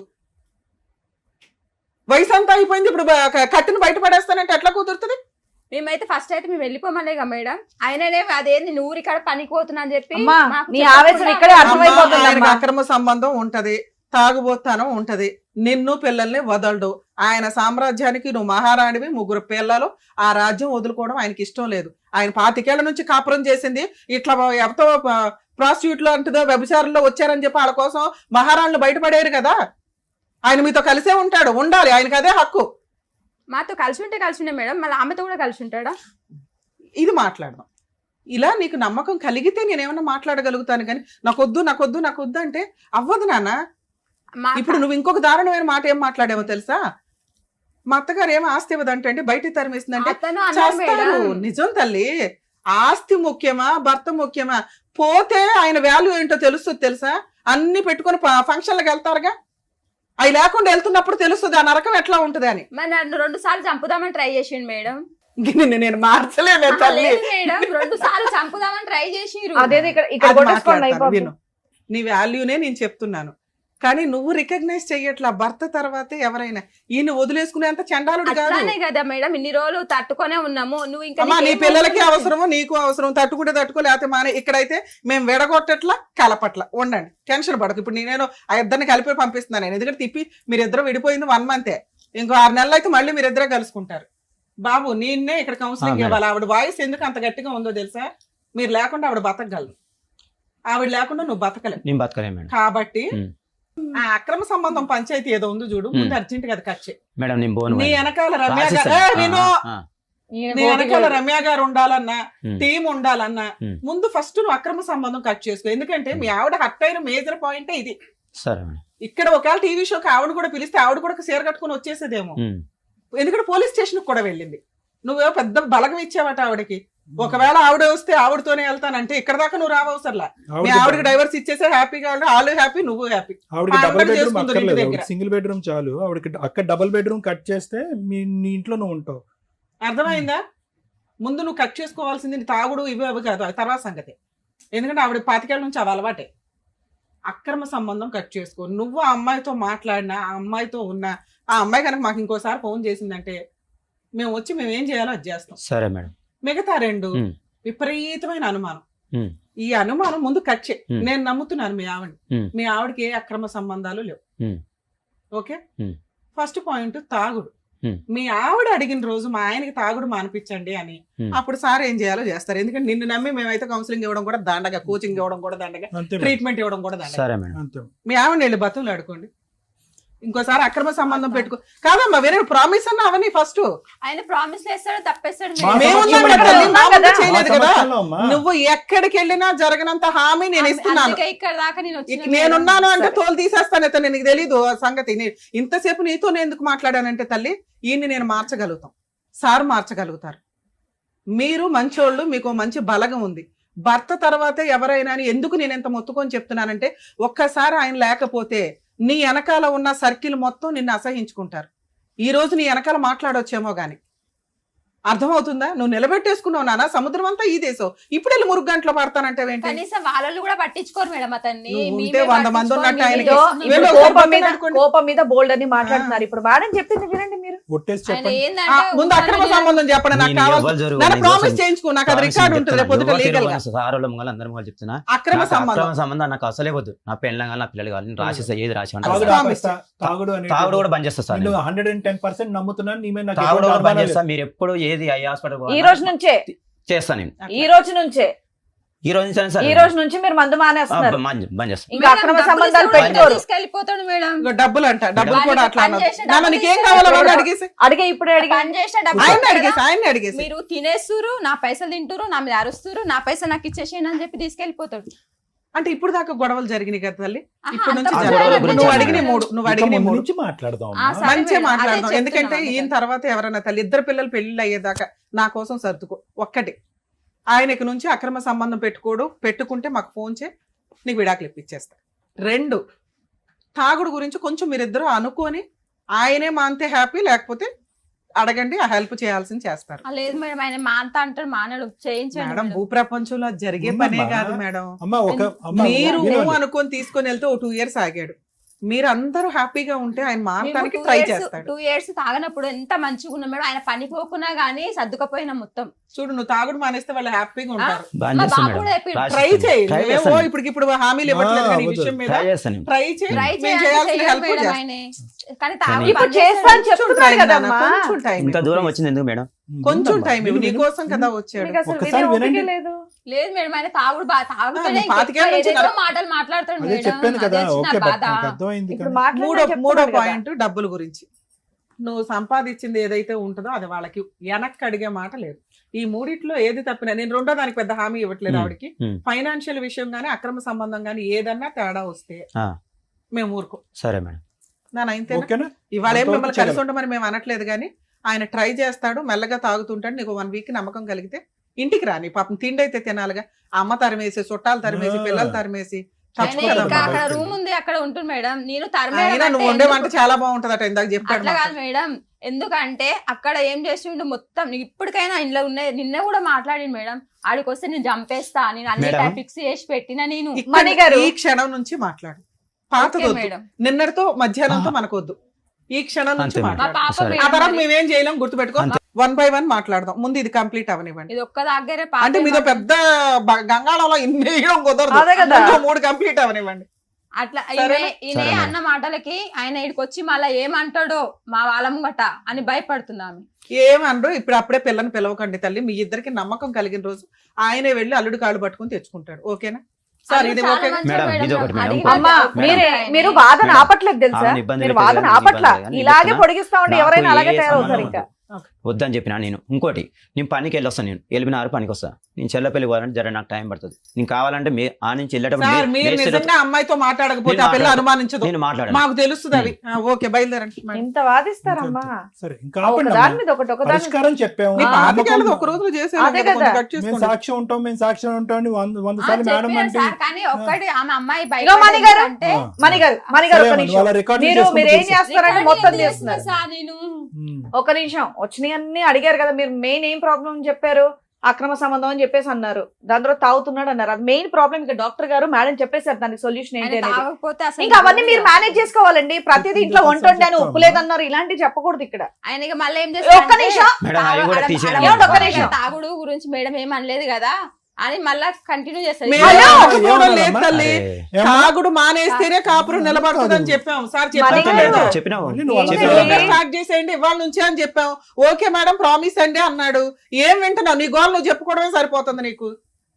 వయసు అంతా అయిపోయింది, ఇప్పుడు కట్టిన బయట పడేస్తానంటే ఎట్లా కుదురుతుంది? మేమైతే ఫస్ట్ అయితే మేము వెళ్ళిపోమలేగా మేడం. ఆయననే అదేంది ఊరి కాడ పనికి పోతున్నా అని చెప్పి అక్రమ సంబంధం ఉంటది, తాగుబోతానం ఉంటది, నిన్ను పిల్లల్ని వదలడు. ఆయన సామ్రాజ్యానికి నువ్వు మహారాణివి, 3 పిల్లలు. ఆ రాజ్యం వదులుకోవడం ఆయనకి ఇష్టం లేదు. ఆయన 25 ఏళ్ల నుంచి కాపురం చేసింది. ఇట్లా ఎవరితో ప్రాస్టిట్యూట్ లాంటిదో వ్యభిచారంలో వచ్చారని చెప్పి వాళ్ళ కోసం మహారాణులు బయటపడేరు కదా. ఆయన మీతో కలిసే ఉంటాడు, ఉండాలి, ఆయనకి అదే హక్కు. మాతో కలిసి ఉంటే మేడం, మళ్ళీ ఆమెతో కూడా కలిసి ఉంటాడా? ఇది మాట్లాడదాం. ఇలా నీకు నమ్మకం కలిగితే నేనేమన్నా మాట్లాడగలుగుతాను, కానీ నాకొద్దు అంటే అవ్వదు నాన్న. ఇప్పుడు నువ్వు ఇంకొక దారుణమైన మాట ఏం మాట్లాడేవో తెలుసా? మా అత్తగారు ఏమో ఆస్తి ఇవ్వదంటే బయటికి తరిమేసిందంటే చేస్తారు. నిజం తల్లి. ఆస్తి ముఖ్యమా భర్త ముఖ్యమా? పోతే ఆయన వాల్యూ ఏంటో తెలుస్తుంది తెలుసా? అన్ని పెట్టుకుని ఫంక్షన్లకు వెళ్తారుగా, అవి లేకుండా వెళ్తున్నప్పుడు తెలుస్తుంది ఆ నరకం ఎట్లా ఉంటది అని. నన్ను 2 సార్లు చంపుదామని ట్రై చేసిండు మేడం. నేను మార్చలేను తల్లి. మేడం 2 సార్లు చంపుదామని ట్రై చేసిరు. విను, నీ వాల్యూనే నేను చెప్తున్నాను, కానీ నువ్వు రికగ్నైజ్ చెయ్యట్లా. భర్త తర్వాతే ఎవరైనా. ఈయన వదిలేసుకునేంత చండాలుడు కాదు కదా మేడం. ఇన్ని రోజులు తట్టుకునే ఉన్నాము. నువ్వు ఇంకా నీ పిల్లలకి అవసరము, నీకు అవసరం. తట్టుకుంటే లేకపోతే మానే. ఇక్కడైతే మేము విడగొట్టట్లా, కలపట్ల. ఉండండి, టెన్షన్ పడకు. ఇప్పుడు నేను ఆ ఇద్దరిని కలిపి పంపిస్తున్నాను. నేను ఎందుకంటే తిప్పి మీరిద్దరు విడిపోయింది 1 మంతే. ఇంకో 6 నెలలు అయితే మళ్ళీ మీరిద్దరే కలుసుకుంటారు. బాబు నేనే ఇక్కడ కౌన్సిలింగ్ ఇవ్వాలి. ఆవిడ వాయిస్ ఎందుకు అంత గట్టిగా ఉందో తెలుసా? మీరు లేకుండా ఆవిడ బతకగలరు, ఆవిడ లేకుండా నువ్వు బతకలేవు. కాబట్టి ఆ అక్రమ సంబంధం పంచాయతీ ఏదో ఉంది చూడు, ముందు అర్జెంట్ గా కట్ చేయి. నీ వెనకాల రమ్య గారు ఉండాలన్నా, టీం ఉండాలన్నా ముందు ఫస్ట్ నువ్వు అక్రమ సంబంధం కట్ చేసుకో. ఎందుకంటే మీ ఆవిడ హర్ట్ అయిన మేజర్ పాయింటే ఇది. సరే మేడం. ఇక్కడ ఒకవేళ టీవీ షోకి ఆవిడ కూడా పిలిస్తే ఆవిడ కూడా ఒక చీర కట్టుకుని వచ్చేసేదేమో. ఉమ్. ఎందుకంటే పోలీస్ స్టేషన్ కూడా వెళ్ళింది. నువ్వేమో పెద్ద బలగం ఇచ్చావట ఆవిడకి. ఒకవేళ ఆవిడ వస్తే ఆవిడతోనే వెళ్తానంటే ఇక్కడ దాకా నువ్వు రావసరలా. మీ ఆవిడకి డైవర్స్ ఇచ్చేసే హ్యాపీగా వాళ్ళు హ్యాపీ, నువ్వు హ్యాపీ. ఆవిడకి డబుల్ ఆవిడ బెడ్రూమ్ చేసుకుంటుంది ఇంటి అక్కర్లేదు, దగ్గర. సింగిల్ బెడ్రూమ్ చాలు. ఆవిడకి అక్కడ డబుల్ బెడ్రూమ్ కట్ చేస్తే నీ ఇంట్లో నువ్వు ఉంటావు. అర్థమైందా? ముందు నువ్వు కట్ చేసుకోవాల్సింది నీ తాగుడు ఇవి అవి కాదు, అది తర్వాత సంగతి. ఎందుకంటే ఆవిడ 25 ఏళ్ళ నుంచి అది అలవాటే. అక్రమ సంబంధం కట్ చేసుకో. నువ్వు ఆ అమ్మాయితో మాట్లాడినా, ఆ అమ్మాయితో ఉన్నా, ఆ అమ్మాయి కనుక మాకు ఇంకోసారి ఫోన్ చేసిందంటే మేము వచ్చి మేము ఏం చేయాలో అది చేస్తాం. సరే మేడం. మిగతా 2 ఉమ్. విపరీతమైన అనుమానం. ఉమ్. ఈ అనుమానం ముందు కట్ చే. ఉమ్. నేను నమ్ముతున్నాను మీ ఆవిడ. ఉమ్. మీ ఆవిడకి ఏ అక్రమ సంబంధాలు లేవు. ఉమ్. ఓకే. ఉమ్. ఫస్ట్ పాయింట్ తాగుడు. ఉమ్. మీ ఆవిడ అడిగిన రోజు మా ఆయనకి తాగుడు మానిపించండి అని ఉమ్. అప్పుడు సార్ ఏం చేయాలో చేస్తారు. ఎందుకంటే నిన్ను నమ్మి మేమైతే కౌన్సిలింగ్ ఇవ్వడం కూడా దండగా, కోచింగ్ ఇవ్వడం కూడా దండగా, అంతే మేడం. ట్రీట్మెంట్ ఇవ్వడం కూడా దండగా. సరే మేడం. అంతే. మీ ఆవిడ వెళ్ళి బతులు ఆడుకోండి. ఇంకోసారి అక్రమ సంబంధం పెట్టుకో. కాదమ్మా వేరే ప్రామిస్ అన్న అవన్నీ ఫస్ట్. ఆయన ప్రామిస్ చేస్తాడు, తప్పేస్తాడు. మా మేమున్నాం సమక్షంలో కదా, తల్లి, మా ముందు మా చేయలేదు కదా. సమక్షంలో అమ్మా. నువ్వు ఎక్కడికి వెళ్ళినా జరగనంత హామీ నేను ఇస్తున్నాను. అందుకే ఇక్కడ దాకా నేను వచ్చిన నేనున్నాను అంటే సరే. తోలు తీసేస్తాను. అయితే నీకు తెలీదు ఆ సంగతి. ఇంతసేపు నీతో నేను ఎందుకు మాట్లాడానంటే తల్లి, ఈయన్ని నేను మార్చగలుగుతాం, సార్ మార్చగలుగుతారు. మీరు మంచోళ్ళు, మీకు మంచి బలగం ఉంది. భర్త తర్వాతే ఎవరైనా అని ఎందుకు నేను ఎంత మొత్తుకొని చెప్తున్నానంటే, ఒక్కసారి ఆయన లేకపోతే నీ వెనకాల ఉన్న సర్కిల్ మొత్తం నిన్ను అసహించుకుంటారు. ఈ రోజు నీ వెనకాల మాట్లాడొచ్చేమో గాని. అర్థమవుతుందా? నువ్వు నిలబెట్టేసుకున్నావు నాన్న, సముద్రం అంతా ఈ దేశం. ఇప్పుడు వెళ్ళి 3 గంటలు పడతానంటే ఏంటి? కనీసం వాళ్ళు కూడా పట్టించుకోరు మేడం అతన్ని. నువ్వు మేమే ఉంటే 100 మంది ఉన్నట్టు పట్టించుకోరు, ఆయనకి. మేమే ఇప్పుడు చేస్తున్నాం. కోపం మీద బోల్డ్ అని మాట్లాడుతున్నారు. ఇప్పుడు మేడం చెప్పింది వినండి మీరు. ఒట్టేసి ఆయన చెప్పండి. ఏందంటే ముందు అక్రమ సంబంధం చెప్పండి. నాకు కావాలి, ప్రామిస్ చేయించుకో. నాకు అది రికార్డు ఉంటుంది పొద్దుట లీగల్ గా. సారోళ్ళ ముంగలు అందరి ముంగలు చెప్తున్నా, అక్రమ నాకు సంబంధం అక్రమ సంబంధం నాకు అసలే వద్దు. నా పెళ్ళం కానీ నా పిల్లలు కావాలి, నేను రాసేస్తా, ఏది రాసి తాగుడు ఉంటాను. ఆపేస్తా. తాగుడు అనేది తాగుడు కూడా బంద్ చేస్తా సార్. నేను నేను 110% నమ్ముతున్నాను. నీ మీద నాకు తాగుడు ఎటువంటి కూడా బంద్ అనుమానం చేస్తా. లేదు. మీరు ఎప్పుడు ఏది ఐ హాస్పిటల్ ఈ రోజు నుంచే, చేస్తాను నేను. ఈ రోజు నుంచే, ఈ రోజు నుంచి సార్ ఈ రోజు నుంచి మీరు మందు మానేస్తున్నారు. బంద్ చేస్తాను. ఇంకా అక్రమ మేడం, సంబంధాలు డబ్బులు పెట్టుకోరు. తీసుకెళ్ళిపోతాడు మేడం. ఇగో డబ్బులు అంట, డబ్బులు మేడం. కూడా అట్లా పని అన్నది. చేసే నాన్న డబ్బులు నీకేం ఇస్తే కావాలో డబ్బులు అడిగేసి, అడిగే ఇప్పుడే అడిగి పని చేసే డబ్బులు ఆయన ఇస్తారు అడిగేసి, కదా. ఆయన అడిగేసి. మీరు తినేస్తురు, నా పైసలు తింటురు, నా మీద అరుస్తురు, నా పైసలు నాకు ఇచ్చేసేయండి అని చెప్పి తీసుకెళ్ళిపోతాడు. అంటే ఇప్పుడు దాకా గొడవలు జరిగినాయి కదా తల్లి. ఆహా, ఇప్పుడు నుంచి అంత గొడవల జరగదు. గురించి నువ్వు అడగను. అడిగిన 3, నువ్వు ఇక అడిగిన ముందు 3 నుంచి మాట్లాడదాం ఆ, అమ్మా. సరే మంచిగా మేడం, మాట్లాడదాం. అదే ఎందుకంటే చెప్తున్నాను ఈయన తర్వాత ఎవరైనా తల్లి, 2 పిల్లలు పెళ్లి అయ్యేదాకా నా కోసం సర్దుకో. ఒక్కటి, ఆయనకి నుంచి అక్రమ సంబంధం పెట్టుకుంటే మాకు ఫోన్ చేయి, నీకు విడాకులు ఇప్పించేస్తా. 2, తాగుడు గురించి కొంచెం మీరిద్దరూ అనుకొని ఆయనే మాంతే హ్యాపీ, లేకపోతే అడగండి, ఆ హెల్ప్ చేయాల్సింది చేస్తారు. ఆ, లేదు మేడం, ఆయన మాంతా అంటాడు, మానడు, చేయించండి మేడం, మేడం. భూప్రపంచంలో అది జరిగే పనే ఉందమ్మా. కాదు మేడం. అమ్మా అమ్మ మీరు వినండి. అనుకొని తీసుకొని వెళ్తే 2 years ఆగాడు. మీరు అందరూ హ్యాపీగా ఉంటే ఆయన మారడానికి మేము ట్రై 2 years చేస్తాడు. 2 years తాగనప్పుడు ఎంత మంచిగా ఉన్నాం మేడం. ఆయన పనికి పోకున్నా గానీ సర్దుకపోయినా మొత్తం. చూడు, నువ్వు తాగుడు మానేస్తే వాళ్ళు హ్యాపీగా ఉంటారు. బంద్ మా చేస్తాను బాబు మేడం. కూడా చెప్పి ట్రై చేయి. ట్రై నువ్వేమో చేస్తాను. ఇప్పుడు హామీలు ఇవ్వట్లేదు కానీ ఈ అవ్వదు. విషయం మీద ట్రై చేస్తాను నేను. ట్రై చేయి. ట్రై మేము చేయాల్సిన చేయాలి హెల్ప్ మేడం చేస్తాం. ఆయనే. కానీ కానీ తాగుడు ఇప్పుడు బంద్ చేస్తా అని చేస్తాడు. చెప్తున్నారు కదమ్మా. కొంచెం టైం ఇంత దూరం వచ్చింది ఎందుకు మేడం? కొంచెం ఉందమ్మా. టైం విను, నీ విను. కోసం కదా వచ్చాడు. మీకు అసలు ఒక్కసారి వినే ఓపిక వినండి. లేదు. లేదు మేడం, ఆయన తాగుడు తాగుతాడే ఆ, 25 ఏళ్ళ నుంచి ఏదేదో మాటలు మాట్లాడతాడు అదే మేడం. చెప్పాను కదా. అదే చిన్న ఓకే, బాధ. నాకు అర్థమైంది. ఇప్పుడు కానీ మూడో పాయింట్ డబ్బుల గురించి. నువ్వు సంపాదించింది ఏదైతే ఉంటుందో అది వాళ్ళకి వెనక్కి అడిగే మాట లేదు. ఈ 3 ఏది తప్పినా, నేను 2వ దానికి పెద్ద హామీ ఇవ్వట్లేదు ఆవిడకి. ఫైనాన్షియల్ విషయం గానీ, అక్రమ సంబంధం గానీ ఏదన్నా తేడా వస్తే ఆ. మేము ఊరుకో. సరే మేడం. నానైతే ఓకేనా? ఇవాళ ఏం అంతవరకు మిమ్మల్ని కలిసి చేయాలి. ఉండమని మేము అనట్లేదు కానీ ఆయన ట్రై చేస్తాడు, మెల్లగా తాగుతుంటాడు. నీకు 1 week నమ్మకం కలిగితే ఇంటికి రాని. పాపం తిండి అయితే తినాలిగా. అమ్మ తరిమేసి, చుట్టాలు తరిమేసి, పిల్లలు తరిమేసి ఆయన ఇంకా చచ్చిపోదాం. అక్కడ రూమ్ ఉంది, అక్కడ ఉంటుంది మేడం. నేను అయినా నువ్వు వండే వంట చాలా బాగుంటదట, ఇందాక చెప్పాడు అట్లా కాదు మాకు. మేడం. ఎందుకంటే అక్కడ ఏం చేసిండు మొత్తం. నీకు ఇప్పటికైనా ఇంట్లో ఉన్నాయి. నిన్న కూడా మాట్లాడిండు మేడం. ఆడికి వస్తే నేను చంపేస్తా, నేను అన్ని మేడం. ఫిక్స్ చేసి పెట్టిన నేను. ఇక్కడ మణి గారు. ఈ క్షణం నుంచి మాట్లాడు. పాతది ఓకే వద్దు. మేడం. నిన్నటితో మధ్యాహ్నంతో మనకొద్దు. ఈ క్షణం నుంచి అంతే మేడం. మా మాట్లాడు. పాప సరే. ఆ తర్వాత మేడం, మేమేం చేయలేం, గుర్తుపెట్టుకో. అంతే. 1 by 1 మాట్లాడదాం. ముందు ఇది కంప్లీట్ అవనివ్వండి. ఇది ఒక్క దగ్గరే అంటే మీదో పెద్ద గంగాళంలో ఇన్ని వేయడం కుదరదు. అదే కదా. ఇంకో 3 కంప్లీట్ అవనివ్వండి. అట్లా సరేనా? ఈయన సరే మేడం. అన్న మాటలకి ఆయన ఇక్కడికి వచ్చి మళ్ళా ఏమంటాడో మా వాళ్ళ ముంగట అని భయపడుతున్నాము. ఏమనరు. ఇప్పుడు అప్పుడే పిల్లని పిలవకండి తల్లి. మీ ఇద్దరికి నమ్మకం కలిగిన రోజు ఆయనే వెళ్ళి అల్లుడు కాళ్ళు పట్టుకుని తెచ్చుకుంటాడు. ఓకేనా సార్? ఇది ఓకే. మేడం, ఇది ఒకటి మేడం. అడిగి అమ్మా, మేడం. మీరు వాదన మేడం. ఆపట్లేదు తెలుసా? ఆమెను ఇబ్బంది మీరు పెట్టేది వాదన కానీ ఆపట్ల. ఇబ్బంది కానీ ఇలాగే చెప్తున్నా. పొడిగిస్తా ఉంటే నాకు ఎవరైనా అలాగే ఏ తయారవుతారు సంబంధం ఇంకా. Okay. వద్దని చెప్పిన నేను. ఇంకోటి, నేను పనికి వెళ్ళొస్తాను, నేను 8:30 పనికి వస్తా. నేను చెల్లపల్లి పోవాలంటే జర నాకు టైం పడుతుంది. నేను కావాలంటే ఆ నుంచి వెళ్ళేటప్పుడు సార్ మీరు నిజంగా అమ్మాయితో మాట్లాడకపోతే ఆ పిల్ల అనుమానించదు, నేను మాట్లాడాను. మాకు తెలుస్తుంది అవి. ఓకే, బయలుదేరండి. ఇంత వాదిస్తారమ్మా. సరే ఇంకా ఒక ఆపండి దాని అమ్మా. మీద ఒకటి ఒక దాని మీద పరిష్కారం చెప్పాము. మీ ఆ, పాతికేళ్ళది ఒక రోజులో చేసేయాలి అదే కదా, కొంచెం కదా. కట్ మేము చేసుకోండి. సాక్ష్యం ఉంటాం, మేము సాక్ష్యం ఉంటాం అని 100 సార్లు మేడం చెప్పినా అంటే సార్, కానీ ఒక్కటి ఆమె అమ్మాయి ఇగో మణి గారు, అంటే మణిగారు సరే ఒక అమ్మా, నిమిషం. వాళ్ళ రికార్డులు మీరు చేసుకుంటూ ఏం కూర్చో. చేస్తారంటే మొత్తం చేస్తున్నారు. సార్ నేను ఒక నిమిషం, వచ్చినవన్నీ అడిగారు కదా మీరు. మెయిన్ ఏం ప్రాబ్లం అని చెప్పారు? అక్రమ సంబంధం అని చెప్పేసి అన్నారు. దాని తర్వాత తాగుతున్నాడు అన్నారు. అది మెయిన్ ప్రాబ్లం. ఇంకా డాక్టర్ గారు మేడం చెప్పేశారు దానికి సొల్యూషన్ ఏంటి ఆయన అనేది. తాగకపోతే అసలు ఇంకా అవన్నీ మీరు మేనేజ్ చేసుకోవాలండి. ప్రతిదీ ఇంట్లో వంట వండాను, ఉప్పు లేదన్నారు, ఇలాంటివి చెప్పకూడదు ఇక్కడ. ఆయన ఇక మళ్ళీ ఏం ఒక్క చేస్తారంటే, నిమిషం. మేడం అవి కూడా తాగు- తీసేయండి. అడగ- ఏమండి, ఒక్క నిమిషం. తాగుడు గురించి మేడం ఏం అనలేదు కదా అని మళ్ళా కంటిన్యూ చేస్తారు. మేము హలో. తాగకపోవడం లేదు తల్లి, అరే, తాగుడు మానేస్తేనే కాపురం నిలబడుతుందని చెప్పాం సార్. మణి గారు. చెప్పినావు. మళ్ళీ నువ్వు అలా చెప్పినావు చెప్పావు. మేడం. స్టార్ట్ చేసేయండి ఇవాళ నుంచి అని చెప్పాం. ఓకే మేడం ప్రామిస్ అండి అన్నాడు. ఏం వింటున్నావు? నీ గోల్ నువ్వు చెప్పుకోవడమే సరిపోతుంది నీకు.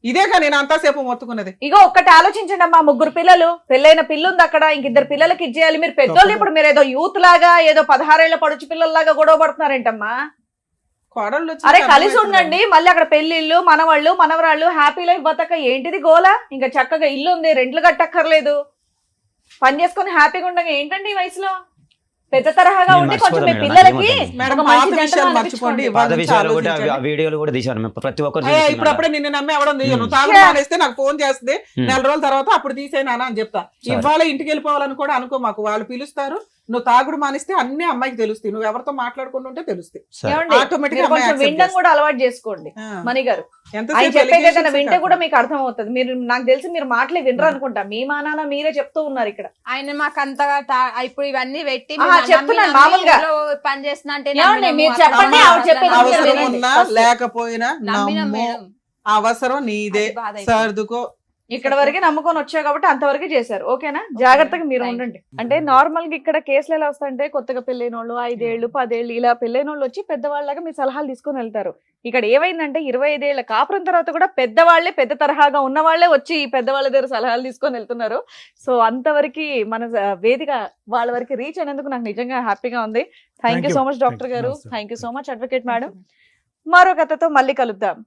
ఇదే కానీ నేను అంతాసేపు మొత్తుకున్నది. ఇగో ఒక్కటి ఆలోచించండి అమ్మా. 3 పిల్లలు, పెళ్ళైన పిల్ల ఉంది అక్కడ, ఇంక 2 పిల్లలకి ఇచ్చేయాలి. మీరు పెద్దోళ్ళు, ఇప్పుడు మీరు ఏదో యూత్ లాగా, ఏదో 16 ఏళ్ల పడుచు పిల్లల్లాగా గొడవ పడుతున్నారేంటమ్మా? కోడళ్ళు వచ్చి అరే కలిసి ఉండండి. మళ్ళీ అక్కడ పెళ్లిళ్ళు, మనవాళ్ళు మనవరాళ్ళు, హ్యాపీ లైఫ్ బతక ఏంటిది గోలా? ఇంకా చక్కగా ఇల్లు ఉంది, రెంట్లు కట్టక్కర్లేదు, పని చేసుకొని హ్యాపీగా ఉండగా ఏంటండి ఈ వయసులో? పెద్ద తరహాగా నేను ఉండి కొంచెం మీ మర్చిపోతాను పిల్లలకి మేడం, మేడం ఒక మంచి పాత జంటగా విషయాలు అనిపించుకోండి. మర్చిపోండి. పాత ఇవాళ నుంచి విషయాలు కూడా ఆలోచించండి. ఆ వీడియోలు కూడా తీశారు మేము, ప్రతి ఒక్కరు అయ్యా, చూస్తున్నారు. ఇప్పుడప్పుడే నిన్ను నమ్మి ఎవడం తీయను. Hmm. తాగు మానేస్తే నాకు ఫోన్ చేస్తే Hmm. 4 రోజుల తర్వాత అప్పుడు తీసేనానా అని చెప్తా. సరే. ఇవాళ ఇంటికి వెళ్ళిపోవాలని కూడా అనుకో మాకు. వాళ్ళు పిలుస్తారు, నువ్వు తాగుడు మానేస్తే అన్ని అమ్మాయికి తెలుస్తాయి. నువ్వు ఎవరితో మాట్లాడుకుంటూ ఉంటే తెలుస్తాయి. సరే. ఏమండి? Automatic మీరు అమ్మాయి కొంచెం accept వినడం చేస్తుంది. కూడా అలవాటు చేసుకోండి ఆ. మణి గారు. ఎంతసేపు ఆయన చెప్పేది ఏదైనా allegations వింటే కాదు. కూడా మీకు అర్థం అవుతుంది. మీరు నాకు తెలిసి మీరు మాటలే వినరు అనుకుంటా. మీ మానాన మీరే చెప్తూ ఉన్నారు ఇక్కడ. ఆయన మాకు అంతగా ఇప్పుడు ఇవన్నీ పెట్టి ఆహా, చెప్తున్నాను మామూలుగా. పని చేస్తున్నా అంటే ఏమండి, నమ్మినాము, మీరు అక్కడ చెప్పండి, అమ్మ ఆవిడ చెప్పేది అట్లా మీరు అవసరం వినండి. ఉన్నా ఫస్ట్. లేకపోయినా నమ్మినాం నమ్ము. మేడం. అవసరం నీదే, అది బాధ అయిపోయింది. సర్దుకో. ఇక్కడ వరకే నమ్ముకొని వచ్చావు కాబట్టి అంతవరకు చేశారు. ఓకేనా? జాగ్రత్తగా మీరు Thank you. ఉండండి. అంటే నార్మల్ గా ఇక్కడ కేసులు ఎలా వస్తాయంటే, కొత్తగా పెళ్ళైన వాళ్ళు 5 ఏళ్ళు 10 ఏళ్ళు ఇలా పెళ్ళైన వాళ్ళు వచ్చి పెద్దవాళ్ళగా మీ సలహాలు తీసుకొని వెళ్తారు. ఇక్కడ ఏమైందంటే 25 ఏళ్ల కాపురం తర్వాత కూడా పెద్దవాళ్లే, పెద్ద తరహాగా ఉన్న వాళ్ళే వచ్చి ఈ పెద్దవాళ్ళ దగ్గర సలహాలు తీసుకొని వెళ్తున్నారు. సో అంతవరకు మన వేదిక వాళ్ళ వరకు రీచ్ అయినందుకు నాకు నిజంగా హ్యాపీగా ఉంది. Thank you so much doctor గారు. Thank you. Thank you so much advocate madam. మరో కథతో మళ్ళీ కలుద్దాం.